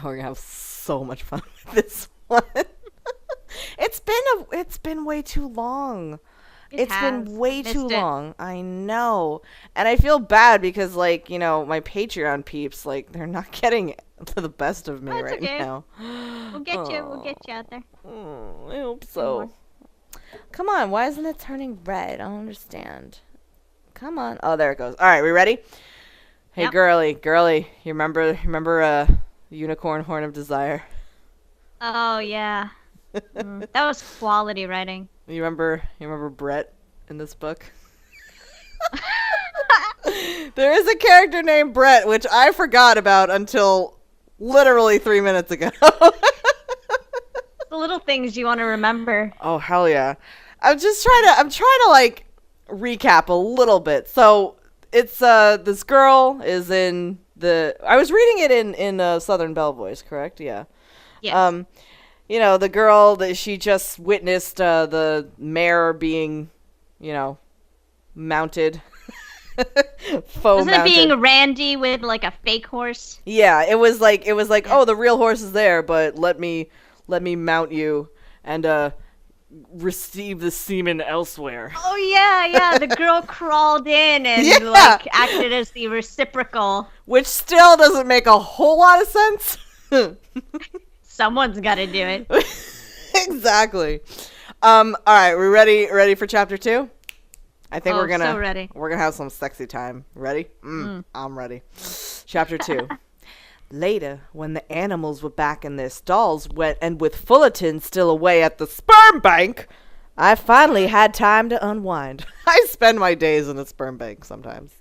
we're gonna have so much fun with this one. It's been way too long. It's been way too long. I know. And I feel bad because, like, you know, my Patreon peeps, like, they're not getting to the best of me right now. We'll get you. We'll get you out there. I hope so. Come on. Why isn't it turning red? I don't understand. Come on. Oh, there it goes. All right. We ready? Hey, girly. You remember Unicorn Horn of Desire? Oh, yeah. That was quality writing. You remember Brett in this book? There is a character named Brett, which I forgot about until literally 3 minutes ago. The little things you want to remember. Oh, hell yeah. I'm trying to like recap a little bit. So it's this girl is in I was reading it in Southern Belle voice, correct? Yeah. Yes. You know, the girl that she just witnessed the mayor being, you know, mounted. Wasn't it being Randy with like a fake horse? Yeah, it was like oh, the real horse is there, but let me mount you and receive the semen elsewhere. Oh yeah. The girl crawled in and like acted as the reciprocal. Which still doesn't make a whole lot of sense. Someone's got to do it. Exactly. All right, we ready for chapter 2? I think we're gonna have some sexy time. Ready? I'm ready. Chapter 2. Later, when the animals were back in their stalls, and with Fullerton still away at the sperm bank, I finally had time to unwind. I spend my days in the sperm bank sometimes.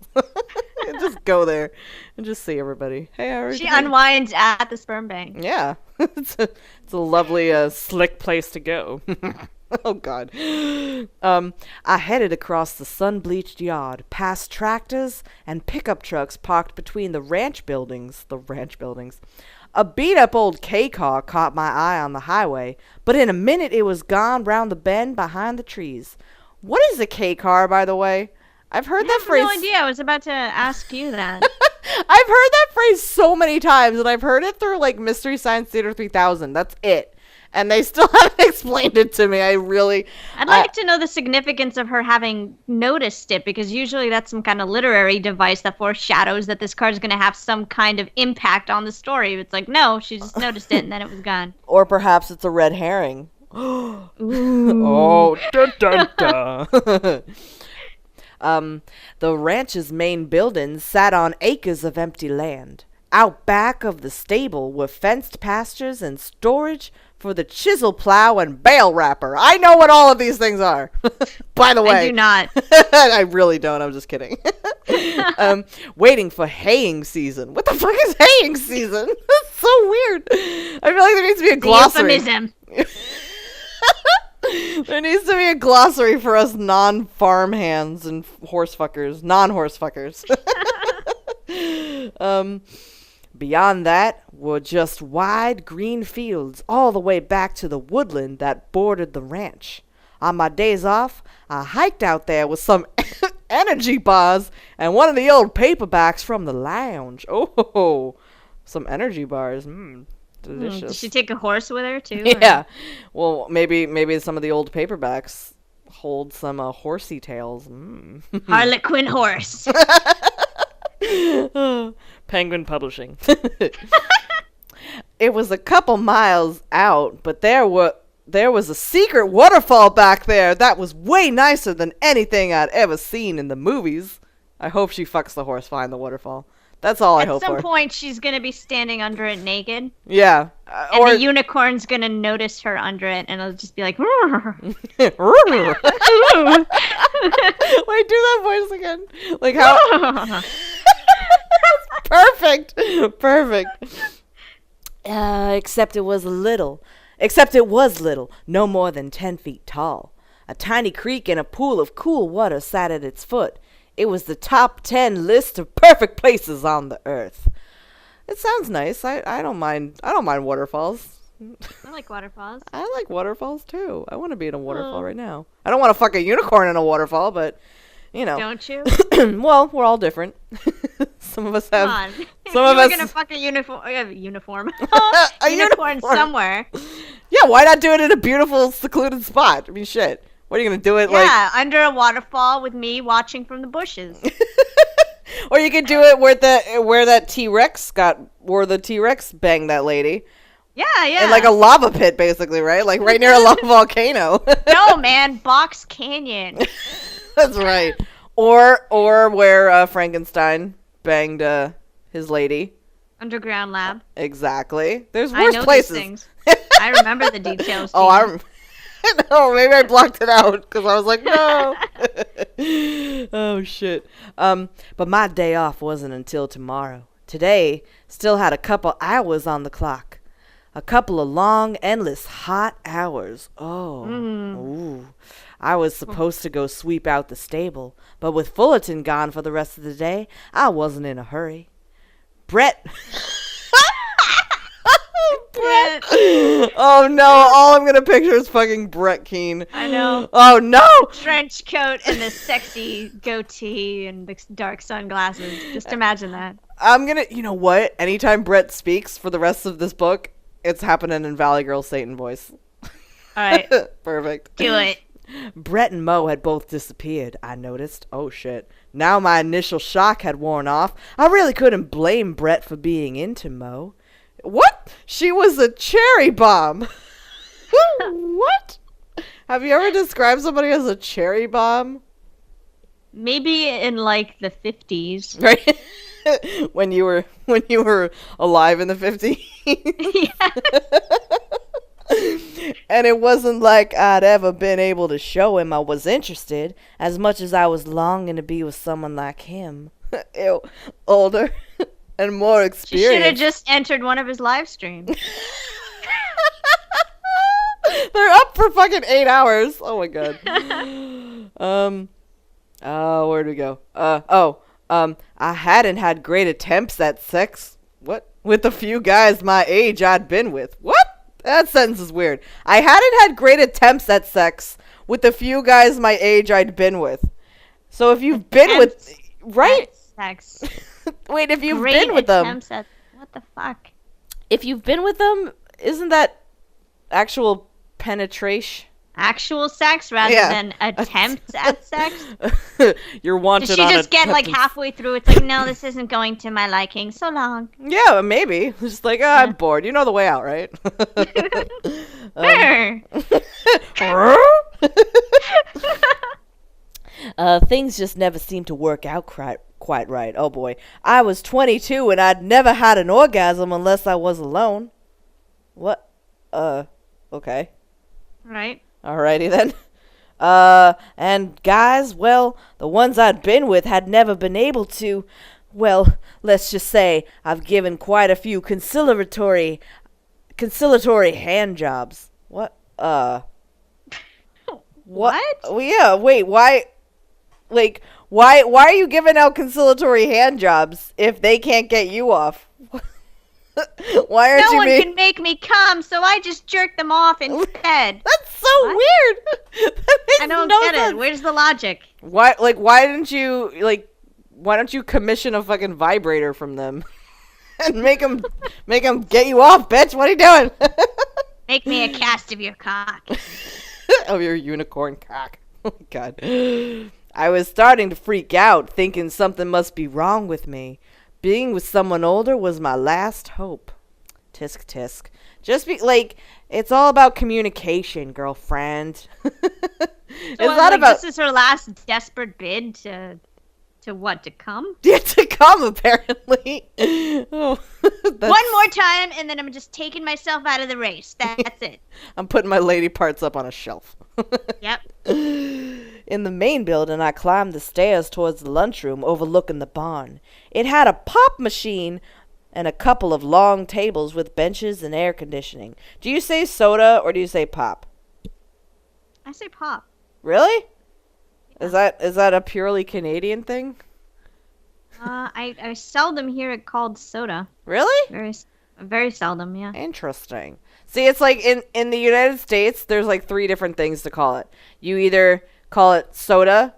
Just go there and just see everybody. Hey, how are you? She unwinds at the sperm bank. Yeah. It's a lovely, slick place to go. Oh, God. I headed across the sun-bleached yard, past tractors and pickup trucks parked between the ranch buildings. A beat-up old K-car caught my eye on the highway, but in a minute it was gone round the bend behind the trees. What is a K-car, by the way? I've heard that phrase. I have no idea. I was about to ask you that. I've heard that phrase so many times, and I've heard it through, like, Mystery Science Theater 3000. That's it. And they still haven't explained it to me. I'd like to know the significance of her having noticed it, because usually that's some kind of literary device that foreshadows that this card is going to have some kind of impact on the story. It's like, no, she just noticed it, and then it was gone. Or perhaps it's a red herring. Oh, dun dun dun. The ranch's main buildings sat on acres of empty land. Out back of the stable were fenced pastures and storage for the chisel plow and bale wrapper. I know what all of these things are. By the way. I do not. I really don't. I'm just kidding. Waiting for haying season. What the fuck is haying season? That's so weird. I feel like there needs to be a glossary. Euphemism. There needs to be a glossary for us non-farm hands and non-horse fuckers. Beyond that were just wide green fields all the way back to the woodland that bordered the ranch. On my days off, I hiked out there with some energy bars and one of the old paperbacks from the lounge. Oh, some energy bars. Delicious. Did she take a horse with her too? Yeah. Well, maybe some of the old paperbacks hold some horsey tales. Harlequin horse. Penguin Publishing. It was a couple miles out, but there was a secret waterfall back there that was way nicer than anything I'd ever seen in the movies. I hope she fucks the horse behind the waterfall. That's all I hope for. At some point, she's going to be standing under it naked. Yeah. And the unicorn's going to notice her under it, and it'll just be like... Wait, do that voice again. Like how... Perfect. Except it was little, no more than 10 feet tall. A tiny creek and a pool of cool water sat at its foot. It was the top 10 list of perfect places on the earth. It sounds nice. I don't mind waterfalls. I like waterfalls. I like waterfalls too. I want to be in a waterfall right now. I don't want to fuck a unicorn in a waterfall, but you know. Don't you? Well, we're all different. Some of us have. Come on. Some of us. We're gonna fuck a uniform. A unicorn somewhere. Yeah, why not do it in a beautiful, secluded spot? I mean, shit. What are you gonna do it like? Yeah, under a waterfall with me watching from the bushes. Or you could do it where the T-Rex banged that lady. Yeah. In like a lava pit, basically, right? Like right near a lava volcano. No, man, Box Canyon. That's right. Or where Frankenstein banged his lady. Underground lab. Exactly. There's worse places. These things. I remember the details. Oh, no, maybe I blocked it out because I was like, no. Oh, shit. But my day off wasn't until tomorrow. Today still had a couple hours on the clock. A couple of long, endless, hot hours. Oh. Ooh. I was supposed to go sweep out the stable, but with Fullerton gone for the rest of the day, I wasn't in a hurry. Brett. Brett. Oh no, all I'm gonna picture is fucking Brett Keane. I know. Oh no! Trench coat and the sexy goatee and the dark sunglasses. Just imagine that. I'm gonna, you know what? Anytime Brett speaks for the rest of this book, it's happening in Valley Girl Satan voice. Alright. Perfect. Do it. Brett and Mo had both disappeared, I noticed. Oh shit. Now my initial shock had worn off. I really couldn't blame Brett for being into Mo. What? She was a cherry bomb. What? Have you ever described somebody as a cherry bomb? Maybe in like the 50s. Right? when you were alive in the 50s. Yeah. And it wasn't like I'd ever been able to show him I was interested as much as I was longing to be with someone like him. Ew, older and more experienced. She should have just entered one of his live streams. They're up for fucking 8 hours. Oh my god. Where'd we go? I hadn't had great attempts at sex. What? With the few guys my age I'd been with. What? That sentence is weird. I hadn't had great attempts at sex with the few guys my age I'd been with. So if you've been with... Right? Sex. Wait, if you've been with them... What the fuck? If you've been with them, isn't that actual penetration? Actual sex rather than attempts at sex? You're wanted on Did she just get like halfway through? It's like, no, this isn't going to my liking. So long. Yeah, maybe. Just like, I'm bored. You know the way out, right? Things just never seem to work out quite right. Oh boy. I was 22 and I'd never had an orgasm unless I was alone. What? Okay. Right. Alrighty then. And guys, well, the ones I'd been with had never been able to, well, let's just say I've given quite a few conciliatory hand jobs. What? What? Well, yeah, wait, why? Like, why are you giving out conciliatory hand jobs if they can't get you off? Why aren't no you one can make me come, so I just jerk them off instead. That's so weird. That makes I don't no get sense. it. Where's the logic? Why don't you commission a fucking vibrator from them and make them get you off, bitch? What are you doing? Make me a cast of your cock. Of your unicorn cock. Oh my god. I was starting to freak out, thinking something must be wrong with me. Being with someone older was my last hope. Tisk tisk. Just be like, it's all about communication, girlfriend. It's not about. This is her last desperate bid to what? To come? Yeah, to come apparently. Oh, one more time, and then I'm just taking myself out of the race. That's it. I'm putting my lady parts up on a shelf. Yep. In the main building, I climbed the stairs towards the lunchroom overlooking the barn. It had a pop machine and a couple of long tables with benches and air conditioning. Do you say soda or do you say pop? I say pop. Really? Yeah. Is that a purely Canadian thing? I seldom hear it called soda. Really? Very seldom, yeah. Interesting. See, it's like in the United States, there's like 3 different things to call it. You either call it soda,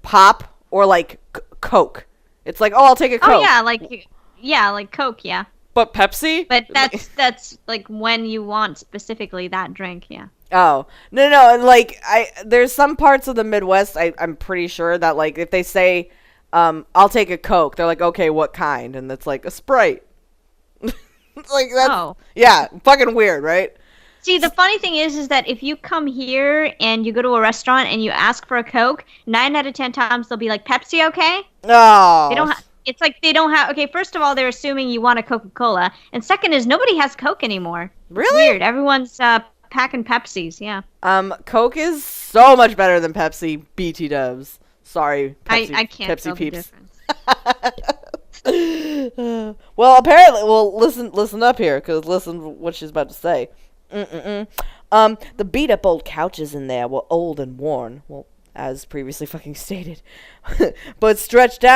pop or like Coke. It's like, oh, I'll take a Coke. Oh yeah, like Coke, yeah. But Pepsi? But that's like when you want specifically that drink, yeah. Oh, no, like there's some parts of the Midwest I'm pretty sure that like if they say I'll take a Coke, they're like, okay, what kind? And it's like a Sprite. Like that's yeah, fucking weird, right? See, the funny thing is that if you come here and you go to a restaurant and you ask for a Coke, 9 out of 10 times they'll be like, Pepsi, okay? Oh. They don't it's like they don't have, okay, first of all, they're assuming you want a Coca-Cola. And second is nobody has Coke anymore. Really? It's weird. Everyone's packing Pepsis, yeah. Coke is so much better than Pepsi, BT dubs. Sorry, Pepsi, I can't Pepsi tell peeps. The difference. Well, apparently, listen up here, because listen what she's about to say. The beat-up old couches in there were old and worn, well, as previously fucking stated, but stretching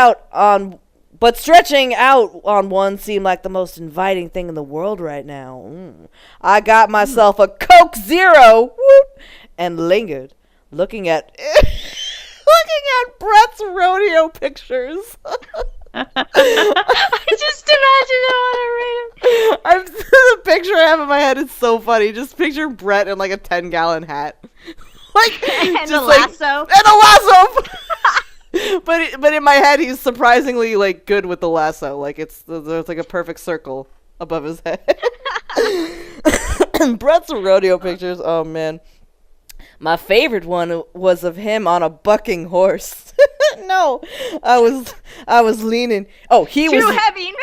out on one seemed like the most inviting thing in the world right now. I got myself a Coke Zero, and lingered, looking at Brett's rodeo pictures. I just imagine I want to read them. The picture I have in my head is so funny. Just picture Brett in like a 10-gallon hat, like and a lasso. And a lasso. But in my head, he's surprisingly like good with the lasso. Like there's like a perfect circle above his head. Brett's rodeo pictures. Oh man, my favorite one was of him on a bucking horse. No, I was leaning. Oh, he was too heavy.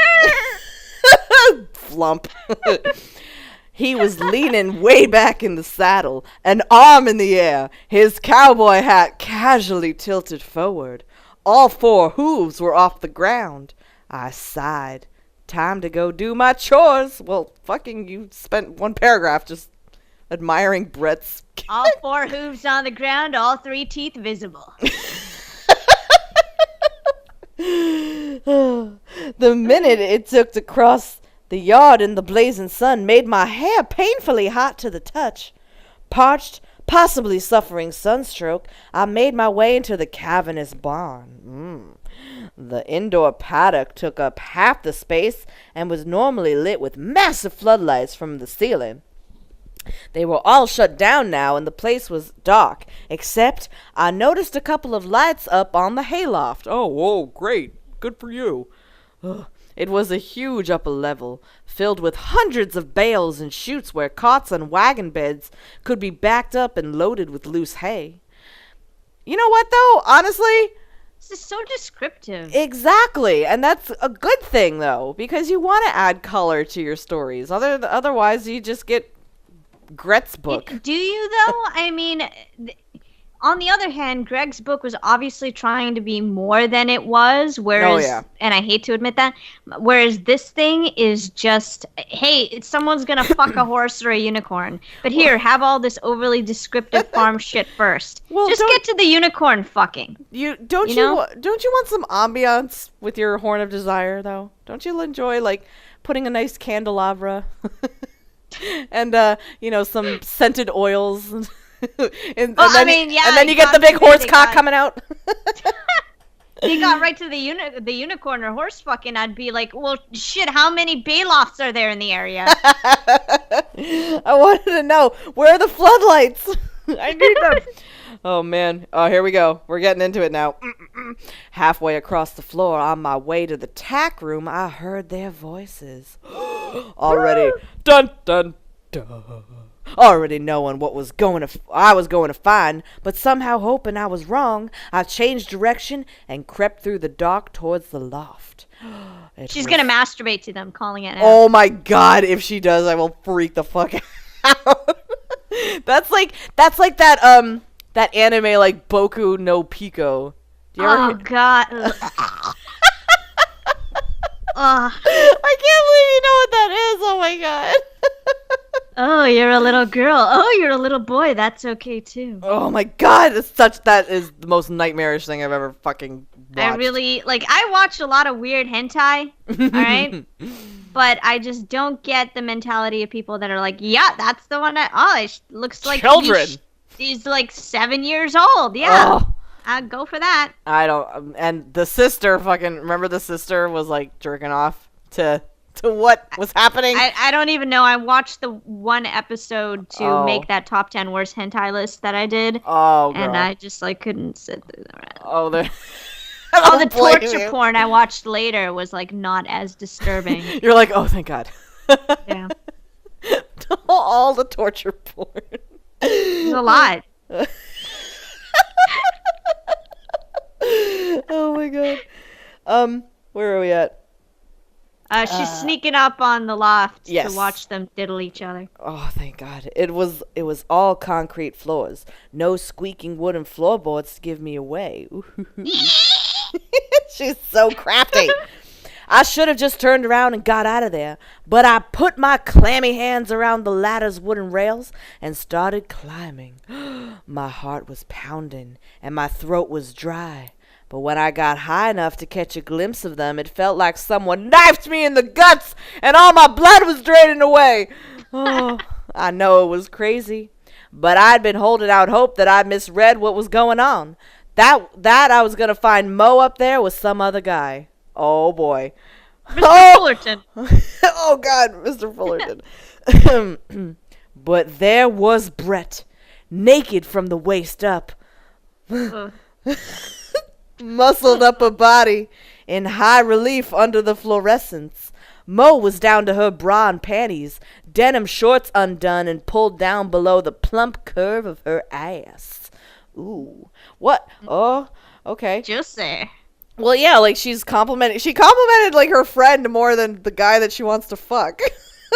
Flump. He was leaning way back in the saddle, an arm in the air, his cowboy hat casually tilted forward. All 4 hooves were off the ground. I sighed. Time to go do my chores. Well, fucking, you spent 1 paragraph just admiring Brett's. All 4 hooves on the ground, all 3 teeth visible. The minute it took to cross the yard in the blazing sun made my hair painfully hot to the touch. Parched, possibly suffering sunstroke, I made my way into the cavernous barn. The indoor paddock took up half the space and was normally lit with massive floodlights from the ceiling. They were all shut down now, and the place was dark, except I noticed a couple of lights up on the hayloft. Oh, whoa, great. Good for you. It was a huge upper level, filled with hundreds of bales and chutes where cots and wagon beds could be backed up and loaded with loose hay. You know what, though? Honestly, this is so descriptive. Exactly, and that's a good thing, though, because you want to add color to your stories. Otherwise, you just get Gret's book. Do you, though? I mean, on the other hand, Greg's book was obviously trying to be more than it was, whereas, and I hate to admit that, whereas this thing is just, hey, someone's gonna fuck a horse or a unicorn, but here, have all this overly descriptive farm shit first. Well, just get to the unicorn fucking. Don't you want some ambiance with your Horn of Desire, though? Don't you enjoy, like, putting a nice candelabra and some scented oils and then you get the big horse cock coming out. He got right to the unicorn or horse fucking. I'd be like, well, shit, how many baylofts are there in the area? I wanted to know, where are the floodlights? I need them. Oh man. Oh, here we go. We're getting into it now. Halfway across the floor on my way to the tack room, I heard their voices. Already dun dun dun. Already knowing what I was going to find, but somehow hoping I was wrong, I changed direction and crept through the dark towards the loft. She's gonna masturbate to them, calling it out. Oh my god, if she does, I will freak the fuck out. That's like that anime like Boku no Pico. Oh god. I can't believe you know what that is. Oh my god. Oh, you're a little girl. Oh, you're a little boy. That's okay too. Oh my god, that is the most nightmarish thing I've ever fucking watched. I watch a lot of weird hentai, alright? But I just don't get the mentality of people that are like, yeah, that's the one it looks like children. He's like 7 years old, yeah. Oh. I'd go for that. I don't. And the sister remember the sister was like jerking off to what was happening? I don't even know. I watched the one episode to make that top 10 worst hentai list that I did. Oh, girl. And I just couldn't sit through the rest. Oh, all the torture porn I watched later was not as disturbing. You're like, oh, thank God. Yeah. All the torture porn. There's a lot. Oh my God. Where are we at? She's sneaking up on the loft to watch them diddle each other. Oh, thank God. It was all concrete floors. No squeaking wooden floorboards to give me away. She's so crafty. I should have just turned around and got out of there, but I put my clammy hands around the ladder's wooden rails and started climbing. My heart was pounding and my throat was dry. But when I got high enough to catch a glimpse of them, it felt like someone knifed me in the guts and all my blood was draining away. Oh, I know it was crazy, but I'd been holding out hope that I misread what was going on. That I was going to find Mo up there with some other guy. Oh, boy. Mr. Fullerton. Oh, God, Mr. Fullerton. But there was Brett, naked from the waist up. Muscled up a body in high relief under the fluorescence. Mo was down to her bra and panties, denim shorts undone and pulled down below the plump curve of her ass. Ooh. What? Oh, okay. Juicy. Well, yeah, she complimented her friend more than the guy that she wants to fuck.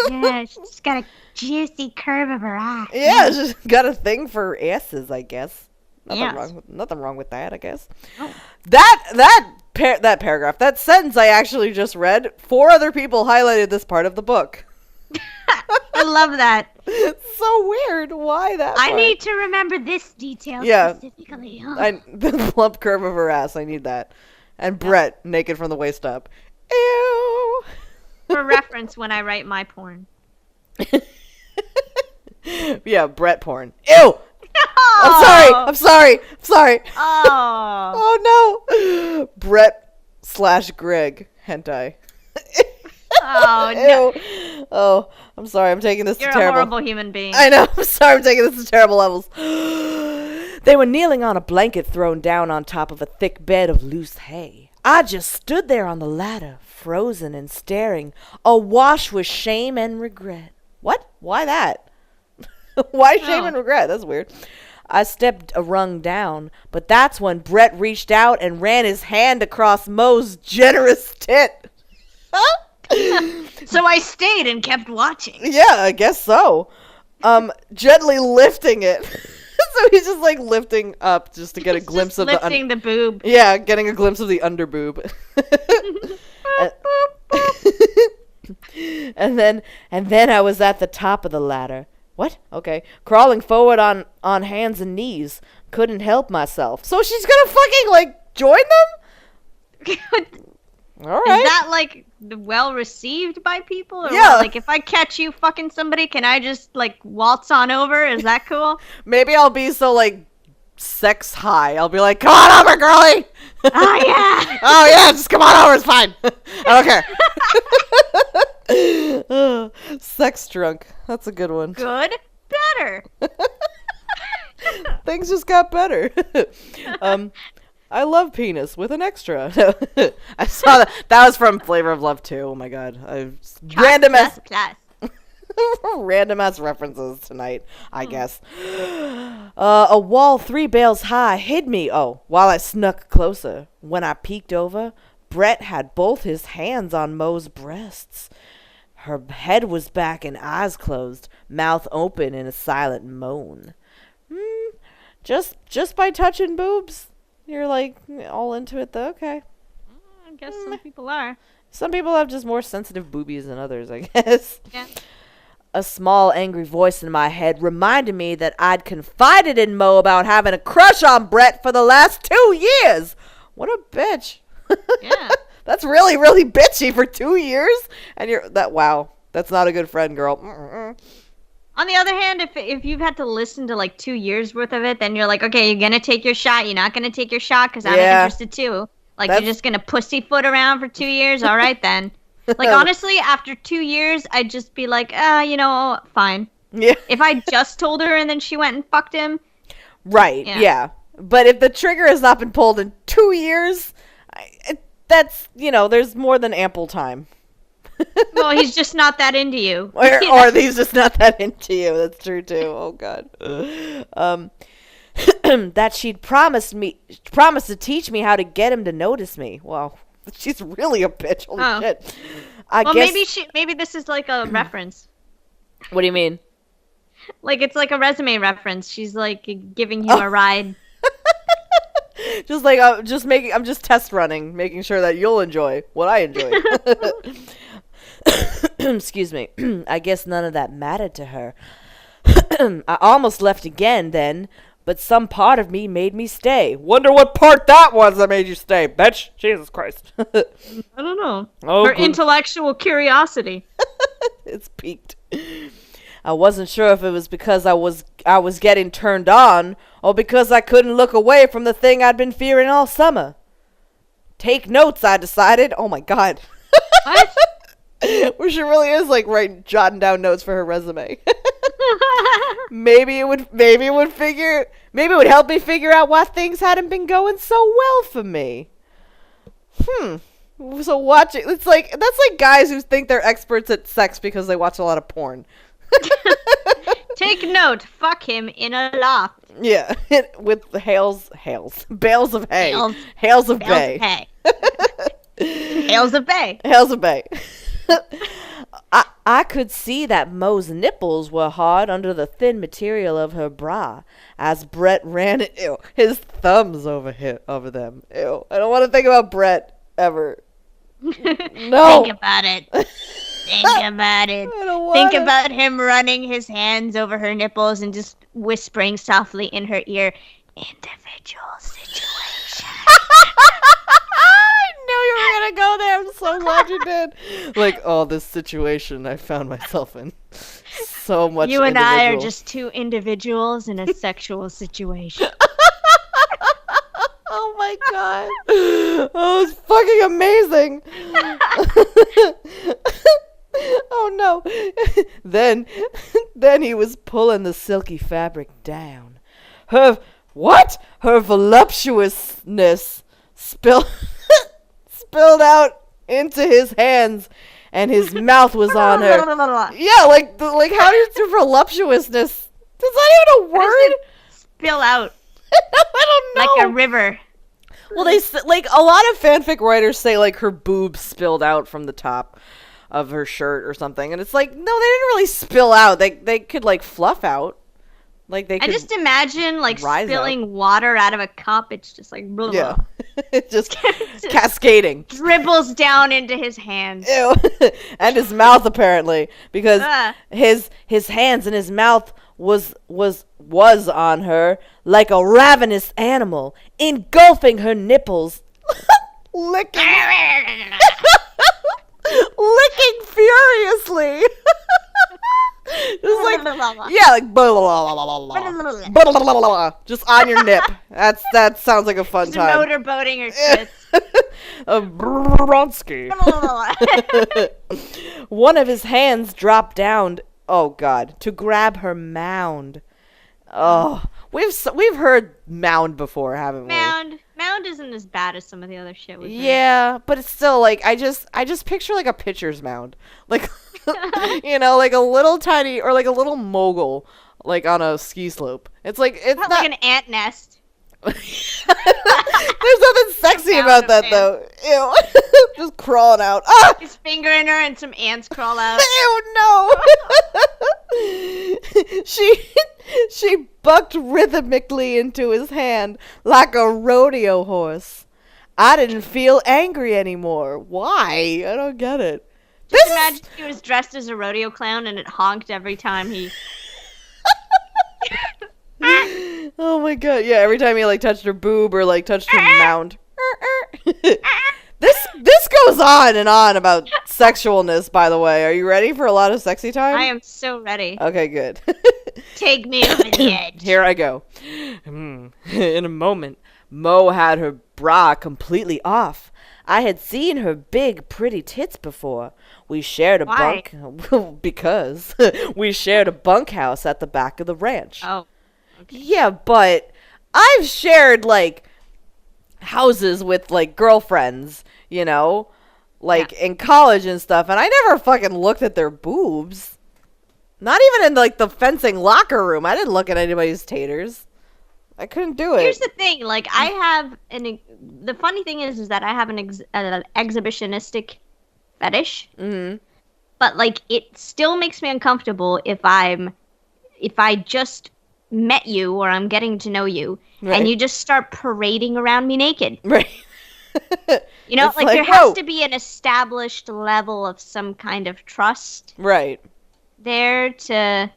Yeah, she's got a juicy curve of her ass. Yeah, she's got a thing for asses, I guess. Nothing wrong with that, I guess. Oh. That paragraph, that sentence I actually just read, 4 other people highlighted this part of the book. I love that. It's so weird. Why that part? I need to remember this detail specifically. The plump curve of her ass, I need that. And Brett, naked from the waist up. Ew. For reference when I write my porn. Yeah, Brett porn. Ew! Oh. I'm sorry. Oh. Oh no. Brett/Greg hentai. Oh no. Ew. Oh, I'm sorry. I'm taking this You're to terrible. You're a horrible human being. I know. I'm sorry. I'm taking this to terrible levels. They were kneeling on a blanket thrown down on top of a thick bed of loose hay. I just stood there on the ladder, frozen and staring, awash with shame and regret. What? Why that? Why shame and regret? That's weird. I stepped a rung down, but that's when Brett reached out and ran his hand across Mo's generous tit. So I stayed and kept watching. Yeah, I guess so. Gently lifting it. So he's just lifting up just to get a glimpse of lifting the boob. Yeah, getting a glimpse of the underboob. and then I was at the top of the ladder. What? Okay. Crawling forward on hands and knees. Couldn't help myself. So she's gonna fucking, join them? Alright. Is that, well received by people? Or yeah. What? If I catch you fucking somebody, can I just, waltz on over? Is that cool? Maybe I'll be so, sex high. I'll be like, come on over, girlie! Oh, yeah! Oh, yeah, just come on over. It's fine. I don't care. Sex drunk. That's a good one. Good. Better. Things just got better. I love penis with an extra. I saw that. That was from Flavor of Love 2. Oh my god. Random ass references tonight, I guess. A wall 3 bales high hid me. Oh, while I snuck closer. When I peeked over, Brett had both his hands on Mo's breasts. Her head was back and eyes closed, mouth open in a silent moan. Just by touching boobs? You're all into it though? Okay. I guess some people are. Some people have just more sensitive boobies than others, I guess. Yeah. A small angry voice in my head reminded me that I'd confided in Mo about having a crush on Brett for the last 2 years. What a bitch. Yeah. That's really, really bitchy for 2 years. And wow. That's not a good friend, girl. On the other hand, if you've had to listen to like 2 years worth of it, then you're like, okay, you're gonna take your shot. You're not gonna take your shot because I'm interested too. Like you're just gonna pussyfoot around for 2 years. All right then. Like honestly, after 2 years, I'd just be like, fine. Yeah. If I just told her and then she went and fucked him. Right. Yeah. But if the trigger has not been pulled in 2 years, that's, there's more than ample time. Well, he's just not that into you. Or he's just not that into you. That's true too. Oh God. That she'd promised to teach me how to get him to notice me. Well, she's really a bitch. Holy shit. I guess... maybe this is like a reference. What do you mean? Like it's like a resume reference. She's like giving him a ride. Just like I'm just test running, making sure that you'll enjoy what I enjoy. Excuse me. I guess none of that mattered to her. I almost left again then, but some part of me made me stay. Wonder what part that was that made you stay, bitch. Jesus Christ. I don't know. Oh, her intellectual curiosity. It's peaked. I wasn't sure if it was because I was getting turned on or because I couldn't look away from the thing I'd been fearing all summer. Take notes, I decided. Oh my God. What? Where she really is like jotting down notes for her resume. Maybe it would help me figure out why things hadn't been going so well for me. So watching, that's like guys who think they're experts at sex because they watch a lot of porn. Take note, fuck him in a loft. Yeah, with bales of hay. Hails of bay. Hails of bay. Hails of bay. I could see that Mo's nipples were hard under the thin material of her bra as Brett ran his thumbs over them. Ew. I don't want to think about Brett ever. No. Think about it. Think about it. Think about him running his hands over her nipples and just whispering softly in her ear, individual situation. I knew you were going to go there. I'm so glad you did. Like, this situation I found myself in. So much You and I are just two individuals in a sexual situation. Oh my God. Oh, it's fucking amazing. Oh no. Then he was pulling the silky fabric down. Her voluptuousness spilled out into his hands, and his mouth was on her. Yeah, like how does your voluptuousness? Is that even a word? Spill out. I don't know. Like a river. Well, they like a lot of fanfic writers say like her boobs spilled out from the top of her shirt or something, and it's like no, they didn't really spill out. They could like fluff out. Like they could. I just imagine like spilling water out of a cup. It's just like blah, yeah, it's just cascading. Dribbles down into his hands. Ew. And his mouth apparently because his hands and his mouth was on her like a ravenous animal, engulfing her nipples, licking furiously. Just like blah, blah, blah, just on your nip. That sounds like a fun just time. Motorboating her tits. Bronsky. One of his hands dropped down. Oh God! To grab her mound. Oh, we've heard mound before, haven't we? Mound isn't as bad as some of the other shit. Yeah, but it's still like I just picture like a pitcher's mound, like like a little tiny or like a little mogul, like on a ski slope. It's not like an ant nest. There's nothing sexy about that though. Ew. Just crawling out. Ah! His finger in her and some ants crawl out. Ew, no. She bucked rhythmically into his hand like a rodeo horse. I didn't feel angry anymore. Why? I don't get it. Just imagine he was dressed as a rodeo clown and it honked every time he... Oh my God. Yeah, every time he like touched her boob or like touched her mound. This goes on and on about sexualness, by the way. Are you ready for a lot of sexy time? I am so ready. Okay, good. Take me over the edge. Here I go. In a moment, Mo had her bra completely off. I had seen her big, pretty tits before. We shared a because we shared a bunkhouse at the back of the ranch. Oh. Okay. Yeah, but I've shared, like, houses with, like, girlfriends, you know? Like, in college and stuff, and I never fucking looked at their boobs. Not even in, like, the fencing locker room. I didn't look at anybody's taters. I couldn't do it. Here's the thing, like, I have the funny thing is that I have an exhibitionistic fetish. Mm-hmm. But, like, it still makes me uncomfortable if I just met you or I'm getting to know you, right, and you just start parading around me naked. Right. You know, like there has to be an established level of some kind of trust. Right. There to...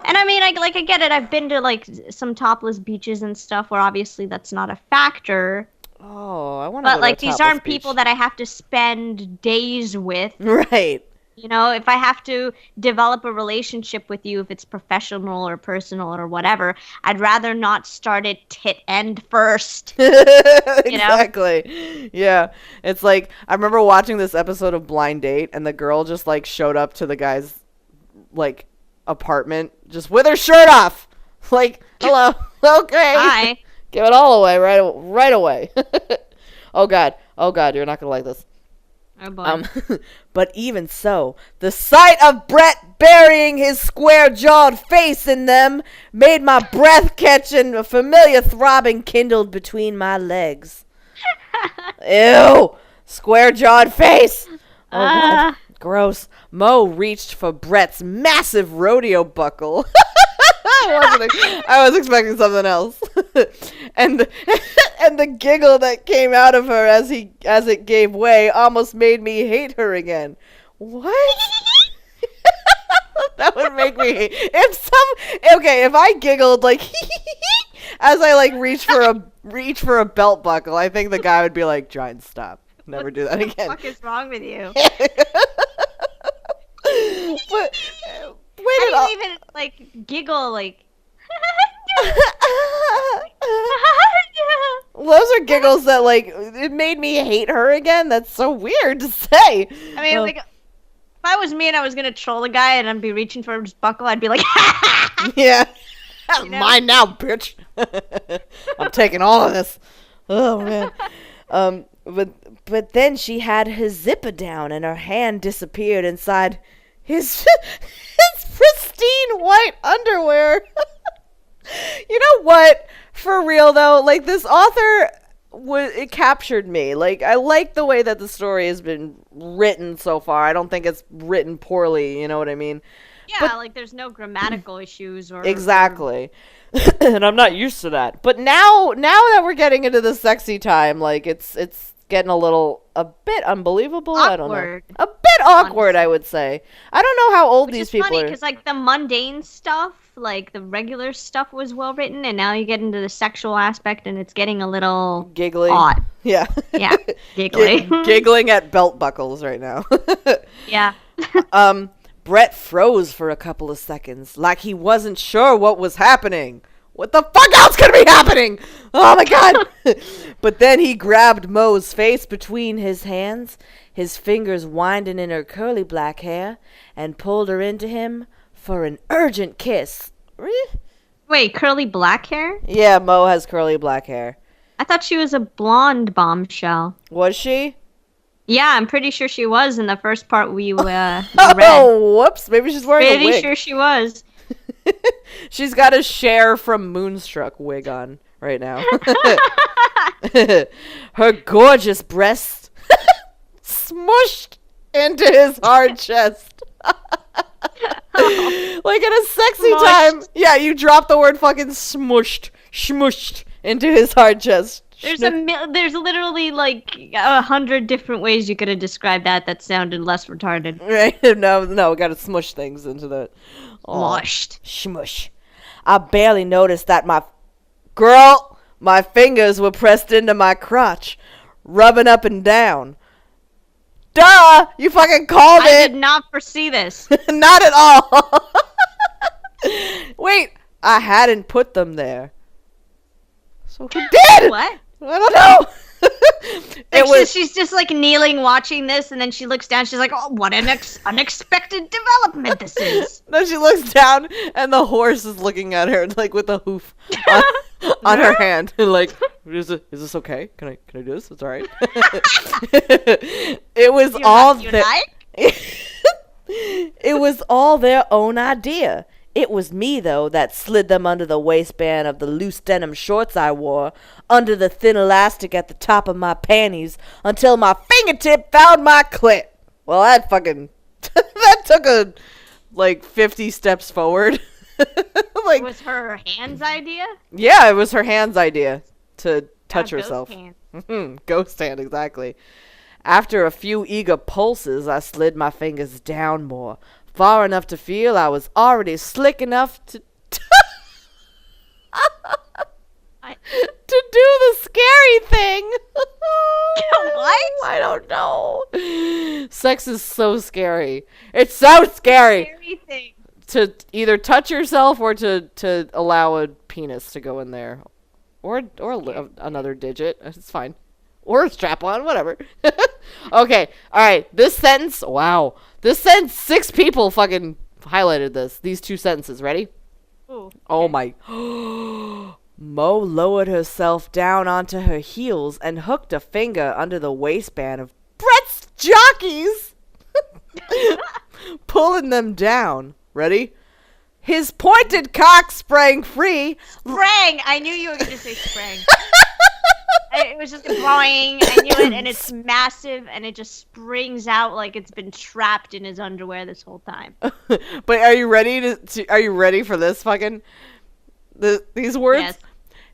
And I mean, I get it. I've been to, like, some topless beaches and stuff where obviously that's not a factor. Oh, I want to. But, like, these aren't people that I have to spend days with. Right. You know, if I have to develop a relationship with you, if it's professional or personal or whatever, I'd rather not start it tit end first. Exactly. Know? Yeah. It's like, I remember watching this episode of Blind Date, and the girl just, like, showed up to the guy's, like, apartment just with her shirt off. Like, hello. Okay. Hi. Give it all away right away. Oh, God. Oh, God. You're not going to like this. Oh boy. But even so, the sight of Brett burying his square-jawed face in them made my breath catch and a familiar throbbing kindled between my legs. Ew! Square-jawed face! Oh, God. Gross. Mo reached for Brett's massive rodeo buckle. I was expecting something else. and the giggle that came out of her as it gave way almost made me hate her again. What? That would make me hate. If I giggled like as I like reach for a belt buckle, I think the guy would be like, "Giant, stop. Never do that again." What the fuck is wrong with you? But how do you even like giggle like? Those are giggles that like it made me hate her again. That's so weird to say. I mean, like, if I was me and I was gonna troll the guy and I'd be reaching for his buckle, I'd be like, yeah, you know? Mine now, bitch. I'm taking all of this. Oh man. But then she had her zipper down and her hand disappeared inside his pristine white underwear. You know what? For real though, like this author it captured me. Like I like the way that the story has been written so far. I don't think it's written poorly, you know what I mean? Yeah, but, like there's no grammatical issues or exactly. And I'm not used to that. But now that we're getting into the sexy time, like it's getting a bit unbelievable. Awkward. I don't know. A bit awkward, I would say. I don't know how old these people are. Which is funny because like the mundane stuff, like the regular stuff was well written, and now you get into the sexual aspect and it's getting a little giggly. Odd. Yeah. Yeah. Giggly. Giggling at belt buckles right now. Yeah. Brett froze for a couple of seconds, like he wasn't sure what was happening. What the fuck else could be happening? Oh my God. But then he grabbed Mo's face between his hands, his fingers winding in her curly black hair, and pulled her into him for an urgent kiss. Wait, curly black hair? Yeah, Mo has curly black hair. I thought she was a blonde bombshell. Was she? Yeah, I'm pretty sure she was in the first part we read. Oh, whoops. Maybe she's wearing a wig. Pretty sure she was. She's got a Cher from Moonstruck wig on right now. Her gorgeous breasts smushed into his hard chest. Like in a sexy time. Yeah, you drop the word fucking smushed into his hard chest. There's literally like 100 different ways you could have described that sounded less retarded. Right? No, we gotta smush things into that. Smushed. Smush. I barely noticed that my fingers were pressed into my crotch, rubbing up and down. Duh! You fucking called it! I did not foresee this. Not at all! Wait, I hadn't put them there. So who did? What? I don't know! She's just like kneeling watching this, and then she looks down, she's like, oh, what an unexpected development this is. Then she looks down, and the horse is looking at her, like, with a hoof on her hand. And like, is this okay? Can I do this? It's alright. It was it was all their own idea. It was me, though, that slid them under the waistband of the loose denim shorts I wore, under the thin elastic at the top of my panties, until my fingertip found my clit. Well, that fucking... that took 50 steps forward. It was her hand's idea? Yeah, it was her hand's idea to touch herself. Ghost hand. Ghost hand, exactly. After a few eager pulses, I slid my fingers down more, far enough to feel I was already slick enough to to do the scary thing. What? I don't know. Sex is so scary. It's so scary. Scary thing. To either touch yourself or to allow a penis to go in there. Or another digit. It's fine. Or a strap-on, whatever. Okay, alright. This sentence, wow. This sentence, 6 people fucking highlighted this. These 2 sentences. Ready? Ooh, oh my. Mo lowered herself down onto her heels and hooked a finger under the waistband of Brett's jockeys, pulling them down. Ready? His pointed cock sprang free. Sprang! I knew you were going to say sprang. It was just boing. I knew it, and it's massive, and it just springs out like it's been trapped in his underwear this whole time. But are you ready are you ready for this fucking these words? Yes.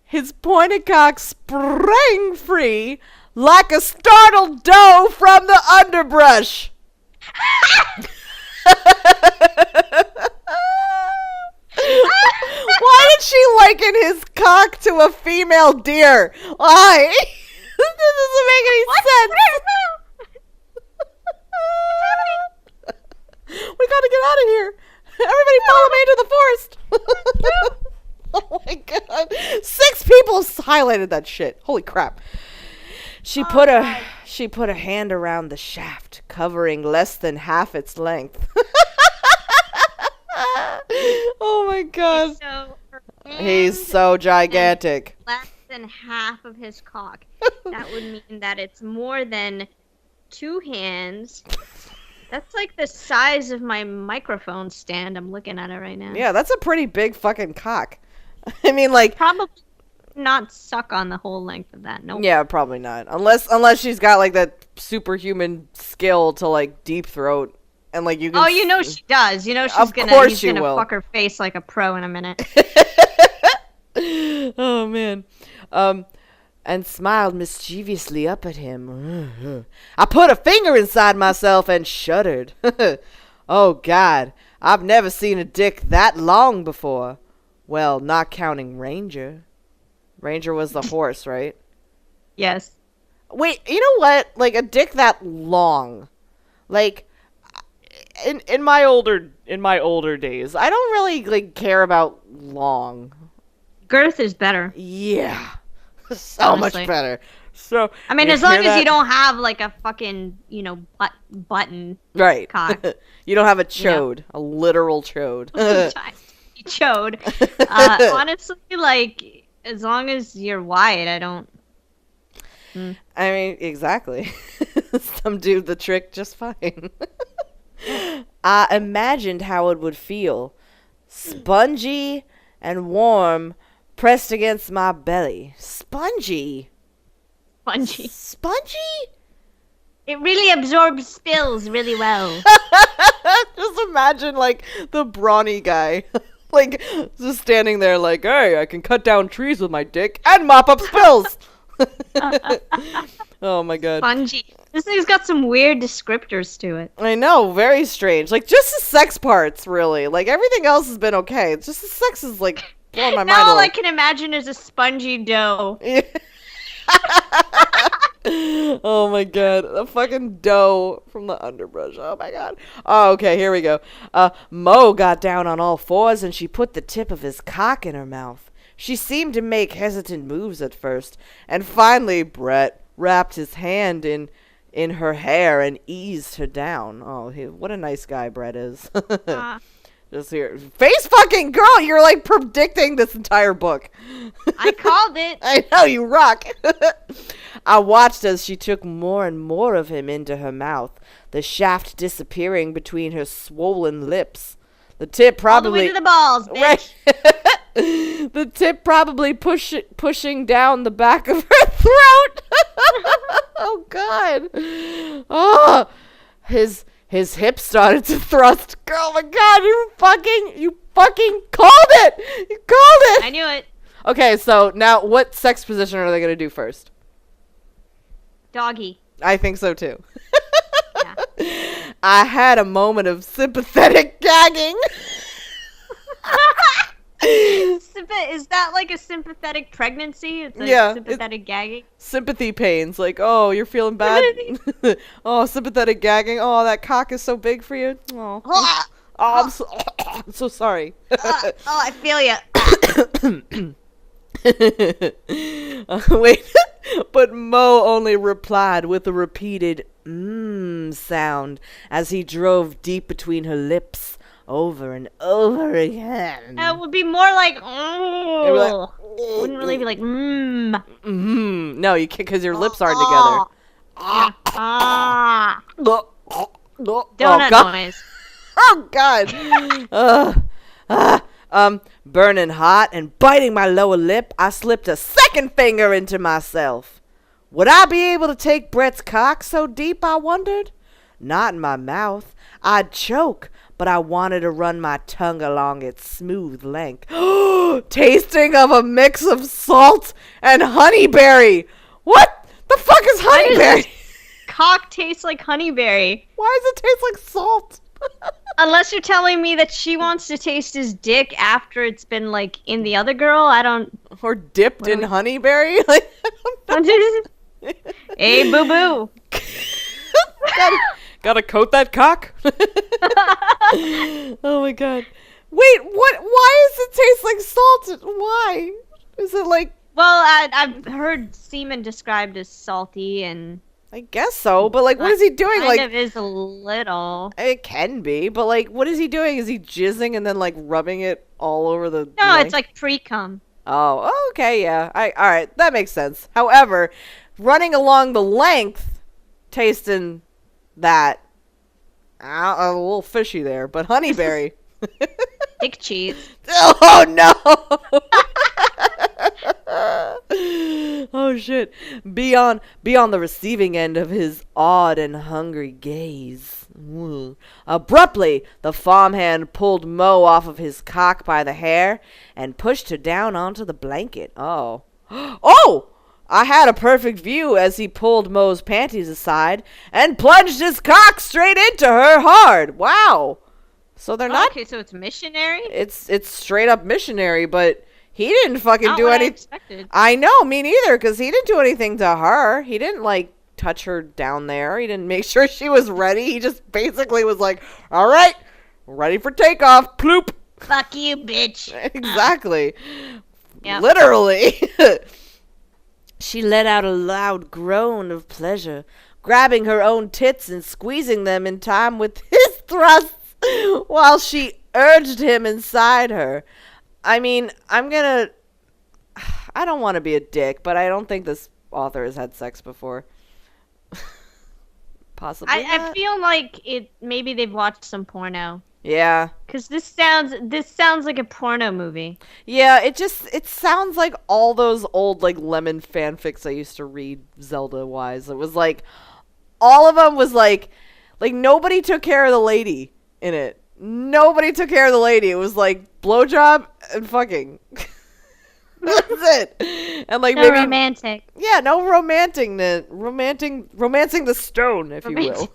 His pointed cock sprang free like a startled doe from the underbrush. Why did she liken his cock to a female deer? Why? This doesn't make any sense. We gotta get out of here. Everybody follow me into the forest. Oh my god. 6 people highlighted that shit. Holy crap. She put a hand around the shaft, covering less than half its length. Oh my god. He's so gigantic. Less than half of his cock. That would mean that it's more than 2 hands. That's like the size of my microphone stand. I'm looking at it right now. Yeah, that's a pretty big fucking cock. I mean, like, probably not suck on the whole length of that. Nope. Yeah, probably not. Unless she's got like that superhuman skill to like deep throat. And like you can. Oh, you know she does. You know she's he's gonna fuck her face like a pro in a minute. Oh man, and smiled mischievously up at him. I put a finger inside myself and shuddered. Oh God, I've never seen a dick that long before. Well, not counting Ranger. Ranger was the horse, right? Yes. Wait, you know what? Like a dick that long, like. In my older days, I don't really like care about long. Girth is better. Yeah, so honestly. Much better. So I mean, as long as you don't have like a fucking button right cock. You don't have a chode, a literal chode. Chode. Honestly, like as long as you're wide, I don't. I mean, exactly. Some do the trick just fine. I imagined how it would feel, spongy and warm, pressed against my belly. Spongy. It really absorbs spills really well. Just imagine like the brawny guy, like just standing there like, hey, I can cut down trees with my dick and mop up spills. Oh my god. Spongy. This thing's got some weird descriptors to it. I know, very strange. Like, just the sex parts, really. Like, everything else has been okay. It's just the sex is, like, blowing my mind. All I can imagine is a spongy dough. Oh my god. The fucking doe from the underbrush. Oh my god. Oh, okay, here we go. Mo got down on all fours and she put the tip of his cock in her mouth. She seemed to make hesitant moves at first, and finally Brett wrapped his hand in her hair and eased her down. Oh, what a nice guy Brett is. Just here. Face fucking girl, you're like predicting this entire book. I called it. I know, you rock. I watched as she took more and more of him into her mouth, the shaft disappearing between her swollen lips. The tip probably... All the way to the balls, bitch. Right. The tip probably pushing down the back of her throat. Oh, God. Oh, his hips started to thrust. Oh my god, you fucking called it! You called it! I knew it. Okay, so now what sex position are they going to do first? Doggy. I think so too. Yeah. I had a moment of sympathetic gagging. Is that like a sympathetic pregnancy? It's like sympathetic gagging? Sympathy pains. Like, oh, you're feeling bad? Oh, sympathetic gagging. Oh, that cock is so big for you. Oh, I'm so sorry. I feel ya. Wait, but Mo only replied with a repeated sound as he drove deep between her lips over and over again. It would be more like, oh. It wouldn't really be like, No, you can't because your lips aren't together. Donut noise. Oh, God. Burning hot and biting my lower lip, I slipped a second finger into myself. Would I be able to take Brett's cock so deep, I wondered? Not in my mouth. I'd choke, but I wanted to run my tongue along its smooth length. Tasting of a mix of salt and honeyberry. What the fuck is honeyberry? Cock tastes like honeyberry. Why does it taste like salt? Unless you're telling me that she wants to taste his dick after it's been, like, in the other girl, I don't... Or dipped in honeyberry? Like, I don't know. Hey, boo-boo. Gotta coat that cock? Oh, my God. Wait, what? Why does it taste like salt? Why? Is it like... Well, I've heard semen described as salty and... I guess so, but like, what is he doing? Kind of is a little. It can be, but like, what is he doing? Is he jizzing and then like rubbing it all over the? No, length? It's like pre-cum. Oh, okay, yeah. All right, that makes sense. However, running along the length, tasting that, a little fishy there, but honeyberry. Dick cheese. Oh no! Oh shit. Be on the receiving end of his odd and hungry gaze. Abruptly, the farmhand pulled Mo off of his cock by the hair and pushed her down onto the blanket. Oh. Oh! I had a perfect view as he pulled Mo's panties aside and plunged his cock straight into her hard. Wow. So they're not... Okay, so it's missionary? It's straight up missionary, but... He didn't fucking do anything. I know, me neither, because he didn't do anything to her. He didn't, like, touch her down there. He didn't make sure she was ready. He just basically was like, all right, ready for takeoff. Ploop. Fuck you, bitch. Exactly. Yep. Literally. She let out a loud groan of pleasure, grabbing her own tits and squeezing them in time with his thrusts while she urged him inside her. I mean, I don't want to be a dick, but I don't think this author has had sex before. Possibly I feel like maybe they've watched some porno. Yeah. Because this sounds like a porno movie. Yeah, it sounds like all those old, like, Lemon fanfics I used to read Zelda-wise. It was like, all of them was like nobody took care of the lady in it. Nobody took care of the lady. It was like blowjob and fucking. That's it. And like maybe romantic. Yeah, no romancing the stone, if you will.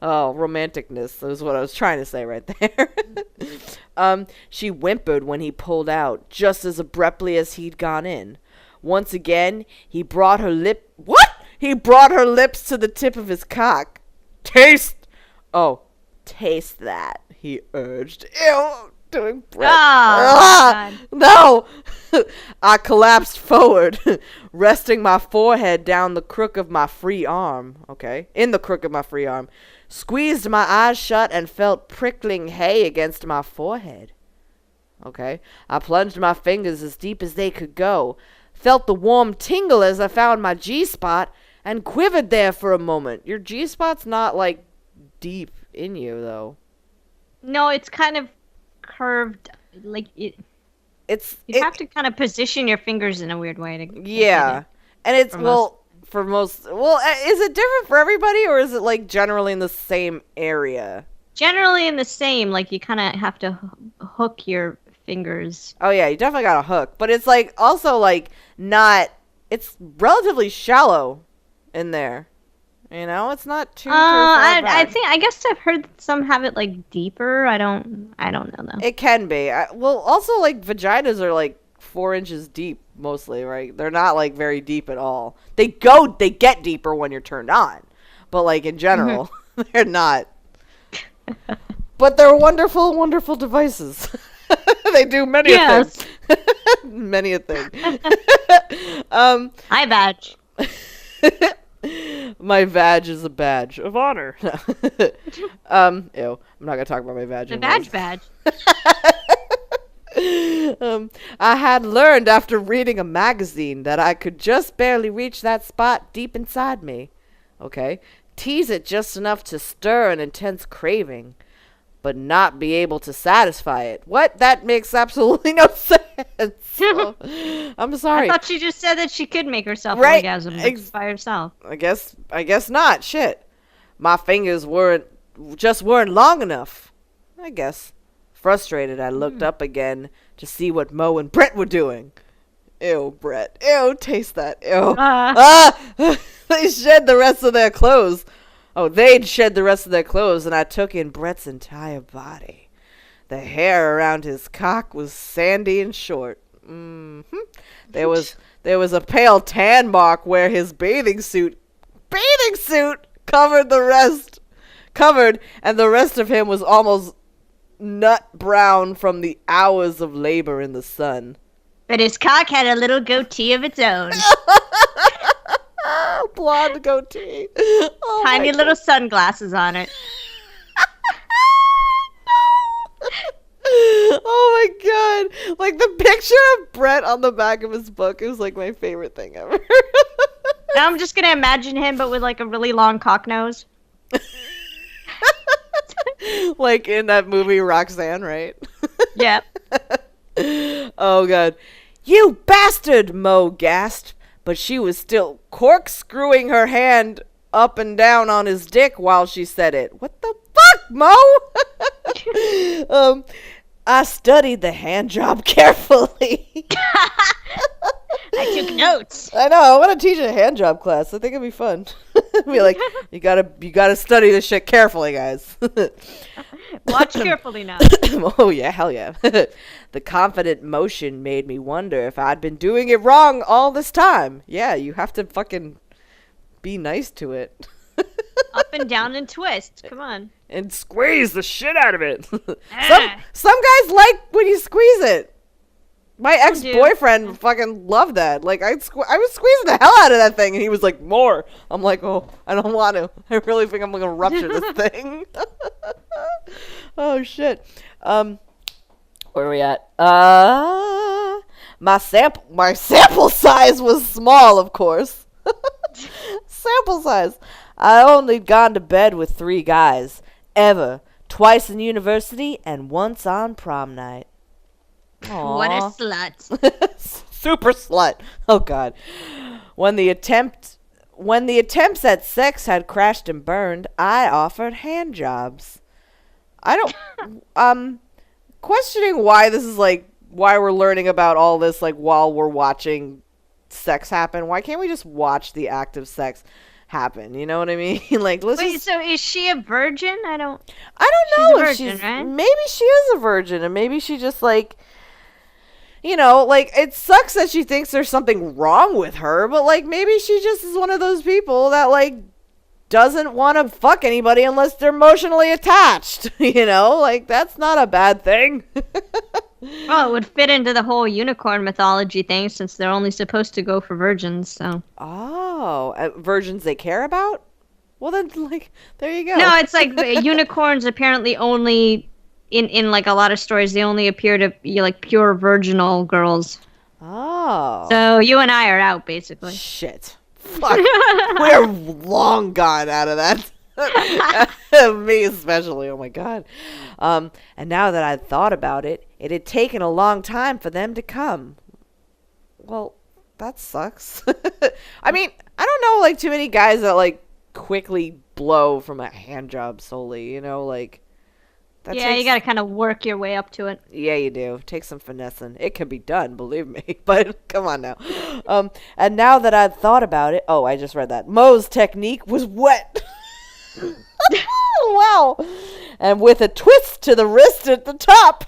Oh, romanticness is what I was trying to say right there. She whimpered when he pulled out, just as abruptly as he'd gone in. Once again, he brought her He brought her lips to the tip of his cock. Taste that, he urged. Ew, doing Brett. God. No! I collapsed forward, resting my forehead down the crook of my free arm. Okay? In the crook of my free arm. Squeezed my eyes shut and felt prickling hay against my forehead. Okay? I plunged my fingers as deep as they could go, felt the warm tingle as I found my G-spot, and quivered there for a moment. Your G-spot's not, like, deep in you, though. No, it's kind of curved, like you have to kind of position your fingers in a weird way to yeah, and it's is it different for everybody, or is it like generally in the same area? Generally in the same, like you kind of have to hook your fingers. Oh yeah, you definitely got to hook, but it's like also like not. It's relatively shallow in there. You know, it's not too far back. I guess I've heard some have it like deeper. I don't know though. It can be. Also like vaginas are like 4 inches deep mostly, right? They're not like very deep at all. They get deeper when you're turned on, but like in general, they're not. But they're wonderful, wonderful devices. They do many a thing. Many a thing. Hi, badge. My vag is a badge of honor. Ew. I'm not gonna talk about my vag. The badge. I had learned after reading a magazine that I could just barely reach that spot deep inside me. Okay? Tease it just enough to stir an intense craving, but not be able to satisfy it. What? That makes absolutely no sense. Oh, I'm sorry. I thought she just said that she could make herself orgasm by herself. I guess not. Shit. My fingers weren't long enough. I guess. Frustrated, I looked up again to see what Mo and Brett were doing. Ew, Brett. Ew, taste that. Ew. They shed the rest of their clothes. Oh, they'd shed the rest of their clothes, and I took in Brett's entire body. The hair around his cock was sandy and short. There was a pale tan mark where his bathing suit covered, and the rest of him was almost nut brown from the hours of labor in the sun. But his cock had a little goatee of its own. Blonde goatee. Oh, tiny little sunglasses on it. No. Oh my god. Like the picture of Brett on the back of his book is like my favorite thing ever. Now I'm just gonna imagine him but with like a really long cock nose. Like in that movie Roxanne, right? Yeah. Oh god. You bastard, Mo gasped, but she was still corkscrewing her hand up and down on his dick while she said it. What the fuck, Mo? I studied the hand job carefully. I took notes. I know. I want to teach a hand job class. I think it'd be fun. Be like, you gotta study this shit carefully, guys. Watch carefully now. Oh yeah, hell yeah. The confident motion made me wonder if I'd been doing it wrong all this time. Yeah, you have to fucking be nice to it. Up and down and twist. Come on. And squeeze the shit out of it. Some guys like when you squeeze it. My ex-boyfriend fucking loved that. Like, I was squeezing the hell out of that thing, and he was like, more. I'm like, oh, I don't want to. I really think I'm going to rupture this thing. Oh, shit. Where are we at? My sample size was small, of course. Sample size. I only gone to bed with 3 guys. Ever. Twice in university, and once on prom night. Aww. What a slut. Super slut. Oh god. When the attempts at sex had crashed and burned, I offered hand jobs. I don't questioning why this is like why we're learning about all this like while we're watching sex happen. Why can't we just watch the act of sex happen? You know what I mean? Like, so is she a virgin? I don't know if she's right? Maybe she is a virgin, and maybe she just like, like, it sucks that she thinks there's something wrong with her, but, like, maybe she just is one of those people that, like, doesn't want to fuck anybody unless they're emotionally attached, Like, that's not a bad thing. Well, it would fit into the whole unicorn mythology thing since they're only supposed to go for virgins, so. Oh, virgins they care about? Well, then, like, there you go. No, it's like unicorns apparently only, in like a lot of stories, they only appear to be like pure virginal girls. Oh. So you and I are out, basically. Shit. Fuck. We're long gone out of that. Me especially. Oh my god. And now that I'd thought about it, it had taken a long time for them to come. Well, that sucks. I mean, I don't know, like, too many guys that, like, quickly blow from a hand job solely, like. You gotta kind of work your way up to it. Yeah, you do. Take some finessing. It can be done, believe me. But come on now. And now that I've thought about it, I just read that. Mo's technique was wet. Wow. And with a twist to the wrist at the top.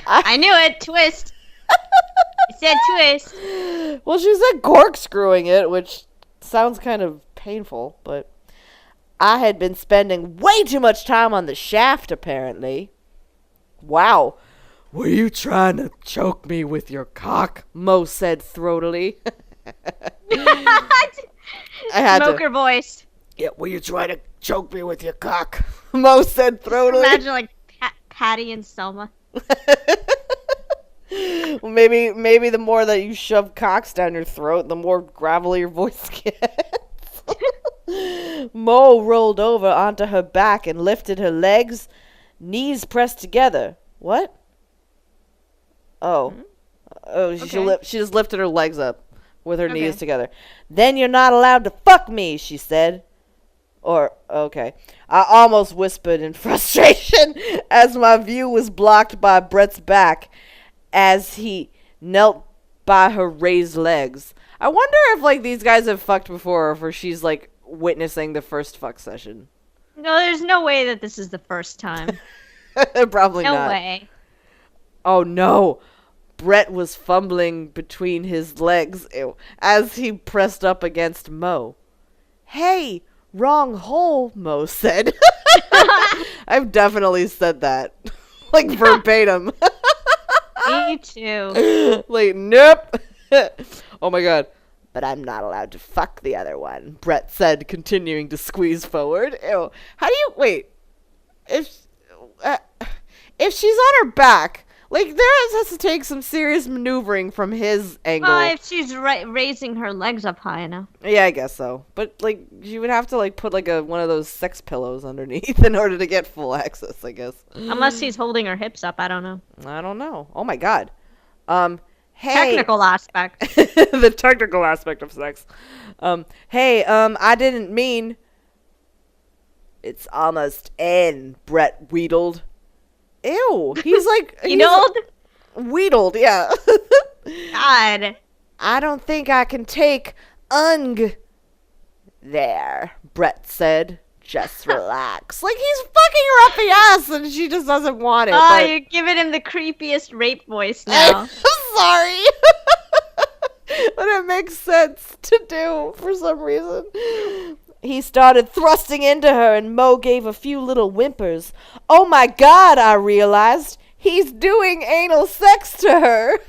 I knew it. Twist. I said twist. Well, she said corkscrewing it, which sounds kind of painful, but I had been spending way too much time on the shaft, apparently. Wow. Were you trying to choke me with your cock? Mo said throatily. I had Smoker voice. Yeah, were you trying to choke me with your cock? Mo said throatily. Imagine like Patty and Selma. Well, maybe the more that you shove cocks down your throat, the more gravelly your voice gets. Mo rolled over onto her back and lifted her legs, knees pressed together. What? Oh. Okay. She just lifted her legs up with her knees together. Then you're not allowed to fuck me, she said. Okay. I almost whispered in frustration as my view was blocked by Brett's back as he knelt by her raised legs. I wonder if, like, these guys have fucked before, or if she's, like, witnessing the first fuck session. No, there's no way that this is the first time. Probably not. No way. Oh, no. Brett was fumbling between his legs as he pressed up against Mo. Hey, wrong hole, Mo said. I've definitely said that. Like, verbatim. Me too. Like, nope. Oh my god. But I'm not allowed to fuck the other one, Brett said, continuing to squeeze forward. Ew. How do you... Wait. If she's on her back, like, there has to take some serious maneuvering from his angle. Well, if she's raising her legs up high enough. Yeah, I guess so. But, like, she would have to, like, put, like, one of those sex pillows underneath in order to get full access, I guess. Unless he's holding her hips up, I don't know. I don't know. Oh my god. Hey. Technical aspect. The technical aspect of sex. Hey, I didn't mean... It's almost in, Brett wheedled. Ew, he's like... Wheedled? Wheedled, yeah. God. I don't think I can take there, Brett said. Just relax. Like, he's fucking her up the ass and she just doesn't want it. Oh, you're giving him the creepiest rape voice now. I'm sorry. But it makes sense to do for some reason. He started thrusting into her and Mo gave a few little whimpers. Oh my god, I realized. He's doing anal sex to her.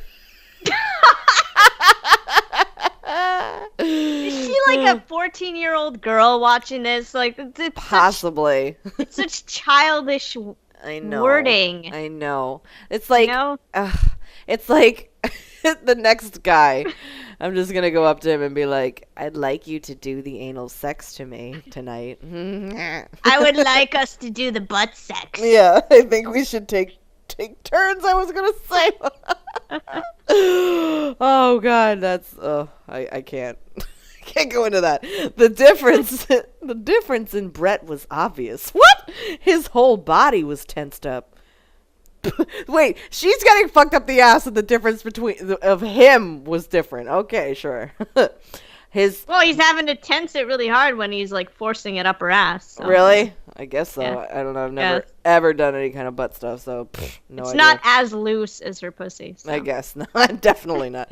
Is she like a 14-year-old girl watching this? Like, it's possibly. It's such childish wording. I know. It's like, it's like the next guy. I'm just gonna go up to him and be like, I'd like you to do the anal sex to me tonight. I would like us to do the butt sex. Yeah, I think we should take turns, I was gonna say. Oh god, that's I can't go into that. The difference in Brett was obvious. What? His whole body was tensed up. Wait, she's getting fucked up the ass and the difference of him was different. Okay, sure. Well, he's having to tense it really hard when he's like forcing it up her ass. So. Really? I guess so. Yeah. I don't know. I've never ever done any kind of butt stuff, so no idea. It's not as loose as her pussy. So. I guess not. Definitely not.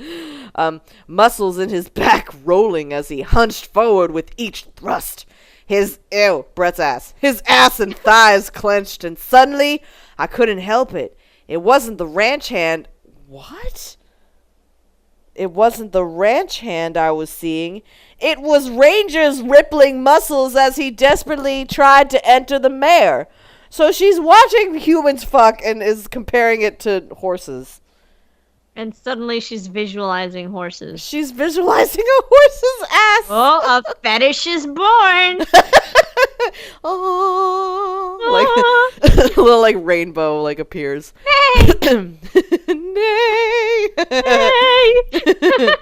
Muscles in his back rolling as he hunched forward with each thrust. Brett's ass. His ass and thighs clenched, and suddenly I couldn't help it. It wasn't the ranch hand. What? It wasn't the ranch hand I was seeing. It was Ranger's rippling muscles as he desperately tried to enter the mare. So she's watching humans fuck and is comparing it to horses. And suddenly she's visualizing horses. She's visualizing a horse's ass. Oh, a fetish is born. Oh, like a little like rainbow like appears. Nay. Nay. Nay.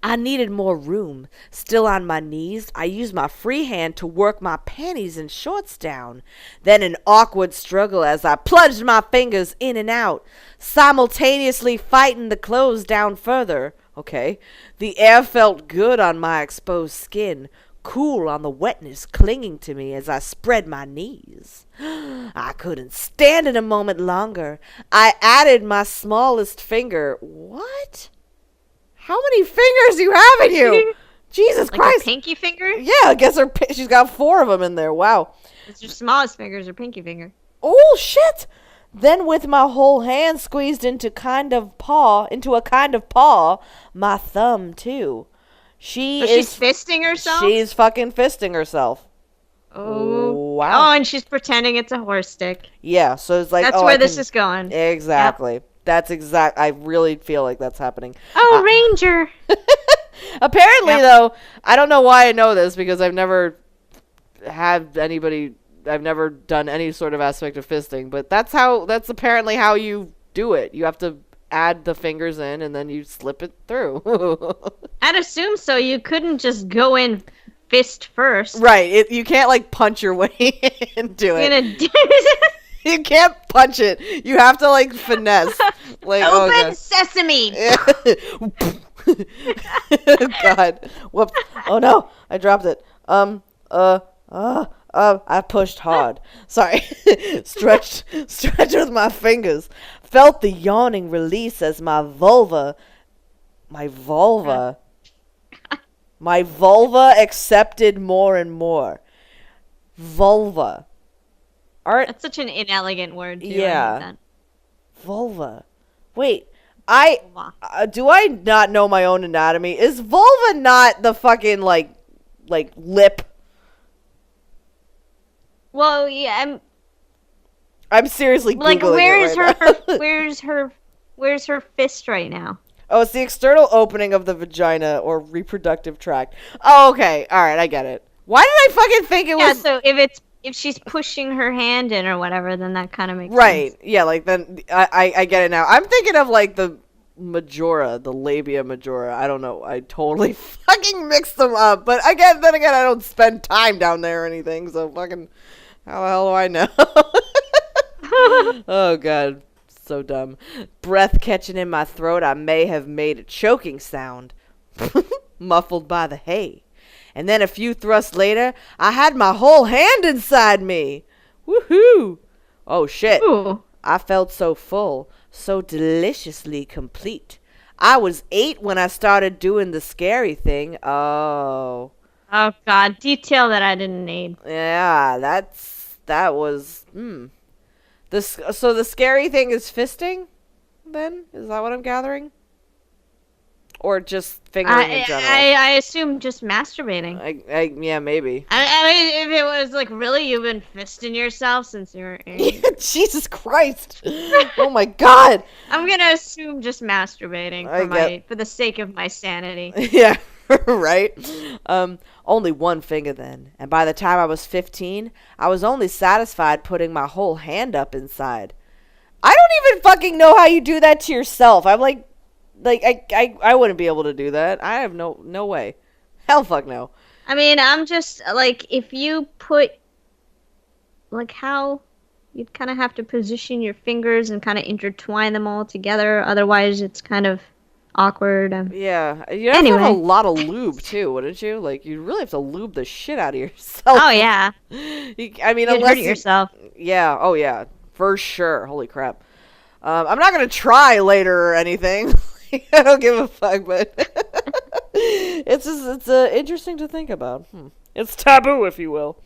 I needed more room. Still on my knees, I used my free hand to work my panties and shorts down. Then an awkward struggle as I plunged my fingers in and out, simultaneously fighting the clothes down further. Okay. The air felt good on my exposed skin, cool on the wetness clinging to me as I spread my knees. I couldn't stand it a moment longer. I added my smallest finger. What? How many fingers do you have in you? Jesus like Christ. A pinky finger? Yeah, I guess she's got 4 of them in there. Wow. It's your smallest fingers or pinky finger. Oh, shit. Then with my whole hand squeezed into a kind of paw, my thumb too. She's fisting herself? She's fucking fisting herself. Oh. Wow. Oh, and she's pretending it's a horse stick. Yeah, so it's like... That's where this is going. Exactly. Yep. That's I really feel like that's happening. Oh, Ranger. Apparently, though, I don't know why I know this because I've never done any sort of aspect of fisting, but that's apparently how you do it. You have to add the fingers in and then you slip it through. I'd assume so. You couldn't just go in fist first. Right. You can't like punch your way into it. You can't punch it. You have to like finesse. Like open sesame. God. Whoops. Oh no, I dropped it. I pushed hard. Sorry. Stretched with my fingers. Felt the yawning release as my vulva accepted more and more. Vulva. That's such an inelegant word. Too. Yeah. Vulva. Wait. Do I not know my own anatomy? Is vulva not the fucking like lip? Well, yeah. I'm seriously Googling like where's it right her where's her fist right now? Oh, it's the external opening of the vagina or reproductive tract. Oh, okay. All right, I get it. Why did I fucking think it was? Yeah, so if she's pushing her hand in or whatever, then that kind of makes sense. Right. Yeah, like then I get it now. I'm thinking of like the majora, the labia majora. I don't know. I totally fucking mixed them up. But then again, I don't spend time down there or anything. So fucking, how the hell do I know? Oh God, so dumb. Breath catching in my throat, I may have made a choking sound, muffled by the hay. And then a few thrusts later, I had my whole hand inside me. Woohoo! Oh shit. Ooh. I felt so full, so deliciously complete. I was 8 when I started doing the scary thing. Oh. Oh God, detail that I didn't need. Yeah, that was So the scary thing is fisting, then? Is that what I'm gathering? Or just fingering in general? I assume just masturbating. Yeah, maybe. I mean, if it was like, really, you've been fisting yourself since you were 8? Jesus Christ. Oh my God. I'm going to assume just masturbating for the sake of my sanity. Yeah, right? Only one finger then. And by the time I was 15, I was only satisfied putting my whole hand up inside. I don't even fucking know how you do that to yourself. I'm like I wouldn't be able to do that. I have no way. Hell fuck no. I mean, I'm just like, if you put like how you'd kind of have to position your fingers and kind of intertwine them all together, otherwise it's kind of awkward. Yeah, you have to have a lot of lube too, wouldn't you? Like, you really have to lube the shit out of yourself. Oh yeah. I mean, You'd hurt yourself. Yeah. Oh yeah. For sure. Holy crap. I'm not gonna try later or anything. I don't give a fuck, but it's interesting to think about. It's taboo, if you will.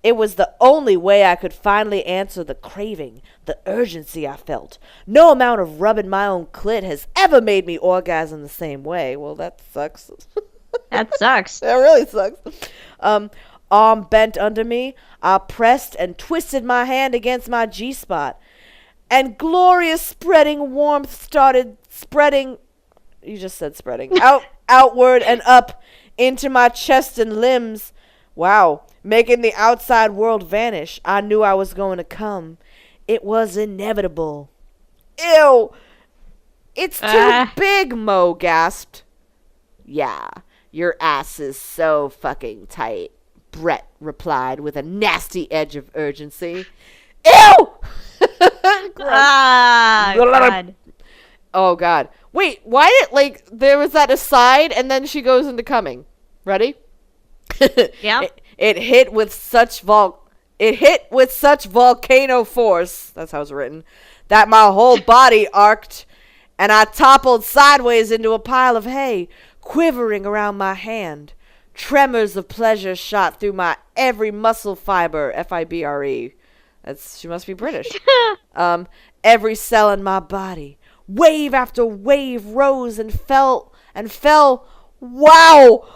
It was the only way I could finally answer the craving, the urgency I felt. No amount of rubbing my own clit has ever made me orgasm the same way. Well, that sucks. That sucks. That really sucks. Arm bent under me, I pressed and twisted my hand against my G-spot. And glorious spreading warmth started spreading. You just said spreading. Outward and up into my chest and limbs. Wow. Making the outside world vanish. I knew I was going to come. It was inevitable. Ew. It's too big, Mo gasped. Yeah, your ass is so fucking tight, Brett replied with a nasty edge of urgency. Ew! God. Oh, God. Wait, why did, there was that aside and then she goes into coming. Ready? Yeah. It hit with such volcano force, that's how it's written, that my whole body arced and I toppled sideways into a pile of hay, quivering around my hand. Tremors of pleasure shot through my every muscle fiber, Fibre. She must be British. Every cell in my body. Wave after wave rose and fell. Wow!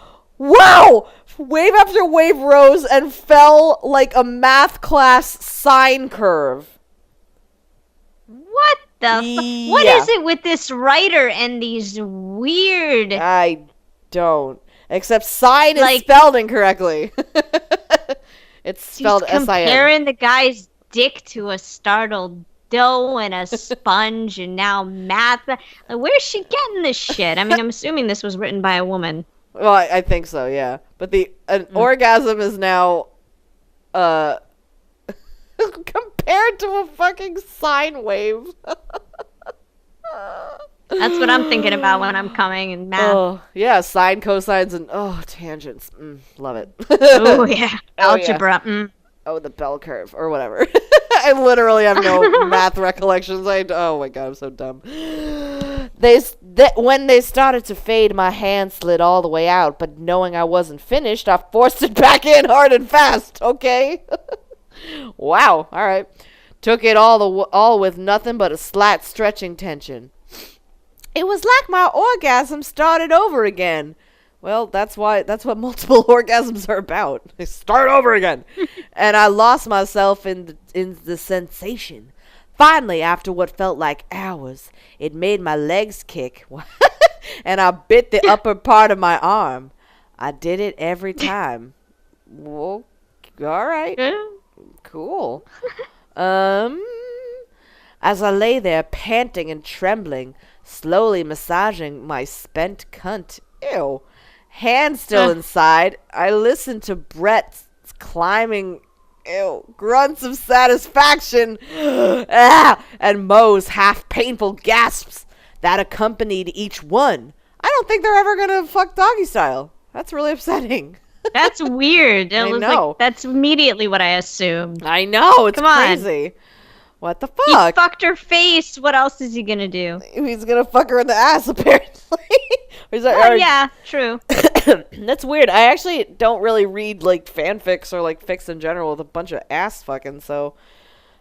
Wave after wave rose and fell like a math class sine curve. What the What is it with this writer and these weird... I don't. Except sine is spelled incorrectly. It's spelled S-I-N. Comparing the guy's dick to a startled dough and a sponge and now math. Where's she getting this shit? I mean, I'm assuming this was written by a woman. Well, I think so, yeah. But an orgasm is now compared to a fucking sine wave. That's what I'm thinking about when I'm coming and math. Oh, yeah, sine, cosines, and tangents. Love it. Oh, yeah. Algebra. Yeah. Oh, the bell curve, or whatever. I literally have no math recollections. Oh my god, I'm so dumb. When they started to fade, my hand slid all the way out, but knowing I wasn't finished, I forced it back in hard and fast, okay? Wow, alright. Took it all with nothing but a slight stretching tension. It was like my orgasm started over again. Well, that's what multiple orgasms are about. They start over again. And I lost myself in the sensation. Finally, after what felt like hours, it made my legs kick. And I bit the upper part of my arm. I did it every time. Well, all right. Cool. As I lay there panting and trembling, slowly massaging my spent cunt. Ew. Hand still inside, I listened to Brett's climbing grunts of satisfaction and Mo's half painful gasps that accompanied each one. I don't think they're ever gonna fuck doggy style. That's really upsetting. That's weird. I know. That's immediately what I assumed. I know. It's crazy. What the fuck? He fucked her face. What else is he gonna do? He's gonna fuck her in the ass, apparently. Yeah, true. That's weird. I actually don't really read fanfics or fics in general with a bunch of ass fucking. So,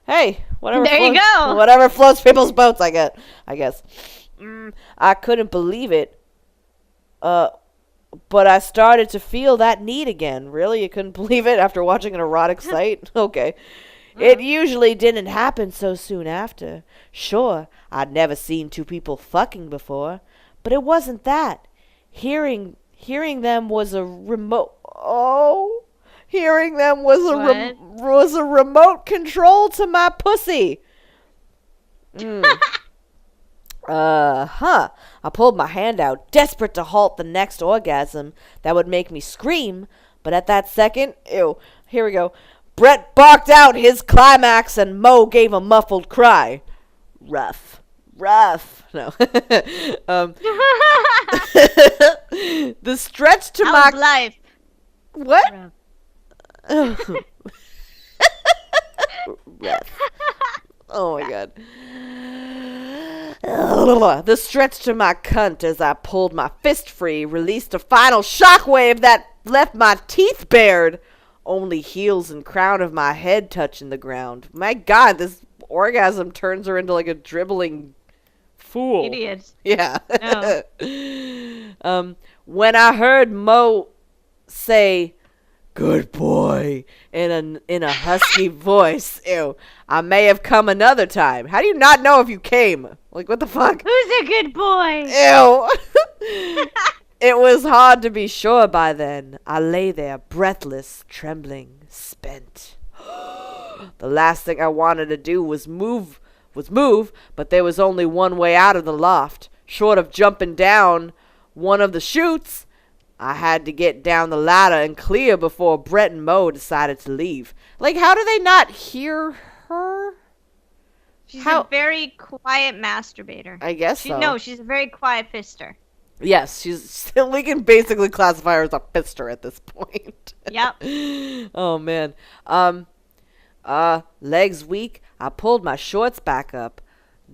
hey, whatever. There you go. Whatever floats people's boats. I guess. I couldn't believe it. But I started to feel that need again. Really, you couldn't believe it after watching an erotic site? Okay. It usually didn't happen so soon after. Sure, I'd never seen two people fucking before, but it wasn't that. Hearing them was a remote. Oh, hearing them was a remote control to my pussy. I pulled my hand out, desperate to halt the next orgasm that would make me scream. But at that second, here we go. Brett barked out his climax and Mo gave a muffled cry. Rough. rough. No. The stretch to How's life? What? Rough. Rough. Oh my god. The stretch to my cunt as I pulled my fist free released a final shockwave that left my teeth bared. Only heels and crown of my head touching the ground. My god, this orgasm turns her into like a dribbling fool. Idiot. Yeah. No. When I heard Mo say, "Good boy," in a husky voice, ew, I may have come another time. How do you not know if you came? Like, what the fuck? Who's a good boy? Ew. It was hard to be sure by then. I lay there, breathless, trembling, spent. The last thing I wanted to do was move, but there was only one way out of the loft. Short of jumping down one of the chutes, I had to get down the ladder and clear before Brett and Mo decided to leave. Like, how do they not hear her? She's a very quiet masturbator. I guess so. No, she's a very quiet fister. Yes, we can basically classify her as a fister at this point. Yep. Oh, man. Legs weak, I pulled my shorts back up,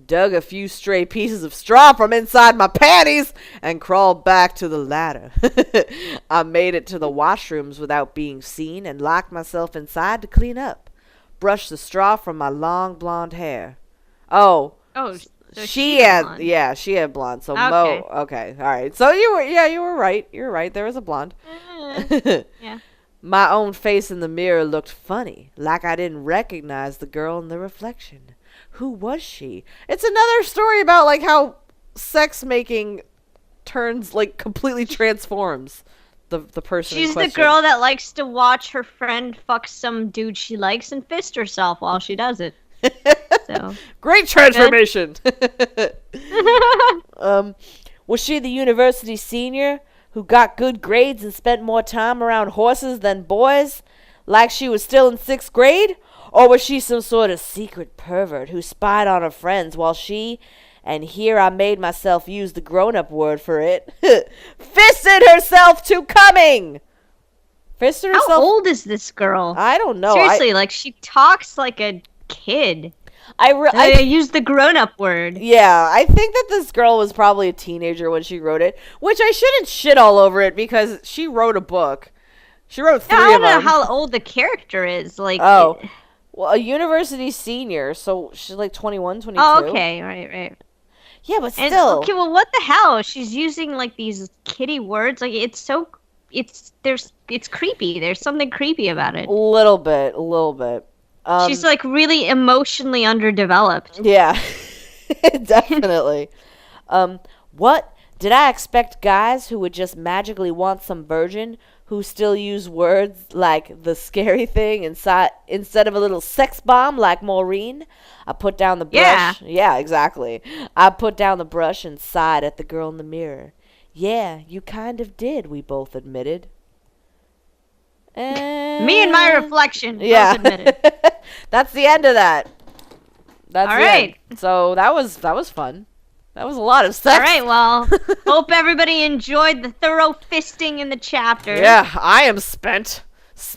dug a few stray pieces of straw from inside my panties, and crawled back to the ladder. I made it to the washrooms without being seen and locked myself inside to clean up. Brushed the straw from my long blonde hair. Oh. Oh, so she had blonde. Yeah, she had blonde. So okay. Mo, okay, all right. So you were right. You're right. There was a blonde. Yeah. My own face in the mirror looked funny, like I didn't recognize the girl in the reflection. Who was she? It's another story about like how sex making turns like completely transforms the person. She's the girl that likes to watch her friend fuck some dude she likes and fist herself while she does it. So great transformation. Was she the university senior who got good grades and spent more time around horses than boys, like she was still in 6th grade? Or was she some sort of secret pervert who spied on her friends while she, and here I made myself use the grown-up word for it, fisted herself to coming? Fisted herself? How old is this girl? I don't know. Seriously, like she talks like a kid. I used the grown-up word. Yeah, I think that this girl was probably a teenager when she wrote it, which I shouldn't shit all over it because she wrote a book. She wrote 3 of them. I don't know how old the character is. Like, well, a university senior, so she's like 21, 22. Oh, okay, right. Yeah, but still. Okay, well, what the hell? She's using like these kiddie words. Like, it's creepy. There's something creepy about it. A little bit. She's like really emotionally underdeveloped. Yeah, definitely. What? Did I expect guys who would just magically want some virgin who still use words like the scary thing instead of a little sex bomb like Maureen? I put down the brush. Yeah, exactly. I put down the brush and sighed at the girl in the mirror. Yeah, you kind of did, we both admitted. Me and my reflection. Yeah. Both admitted. That's the end of that. That's all right. So that was fun. That was a lot of sex. All right. Well, hope everybody enjoyed the thorough fisting in the chapter. Yeah, I am spent.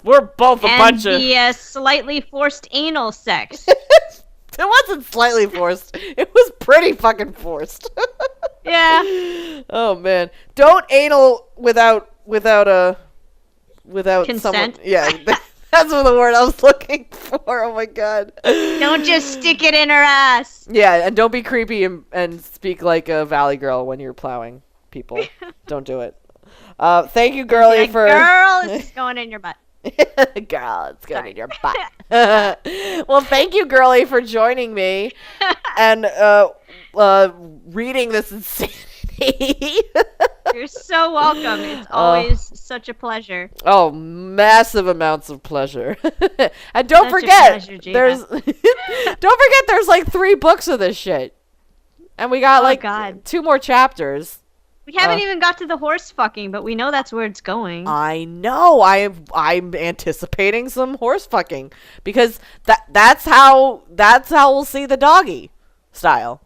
We're both a bunch of the slightly forced anal sex. It wasn't slightly forced. It was pretty fucking forced. Yeah. Oh man, don't anal without consent. Someone. Yeah, that's the word I was looking for. Oh my god. Don't just stick it in her ass. Yeah, and don't be creepy and speak like a valley girl when you're plowing people. Don't do it. Thank you, girlie, for. Girl, it's going in your butt. Girl, it's going in your butt. Well, thank you, girlie, for joining me and reading this insanity. You're so welcome. It's always such a pleasure. Oh, massive amounts of pleasure. And don't forget, there's there's like 3 books of this shit. And we got 2 more chapters. We haven't even got to the horse fucking, but we know that's where it's going. I know. I'm anticipating some horse fucking because that's how we'll see the doggy style.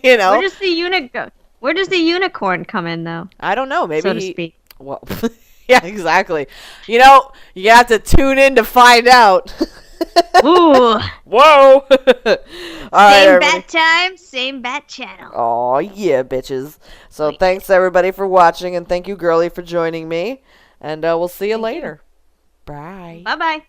You know? Where does the unicorn come in, though? I don't know. Maybe so to speak. Well, yeah, exactly. You know, you have to tune in to find out. Ooh. Whoa. All same right, bat time, same bat channel. Oh, yeah, bitches. So thanks, everybody, for watching, and thank you, Girly, for joining me. And we'll see you later. Bye. Bye-bye.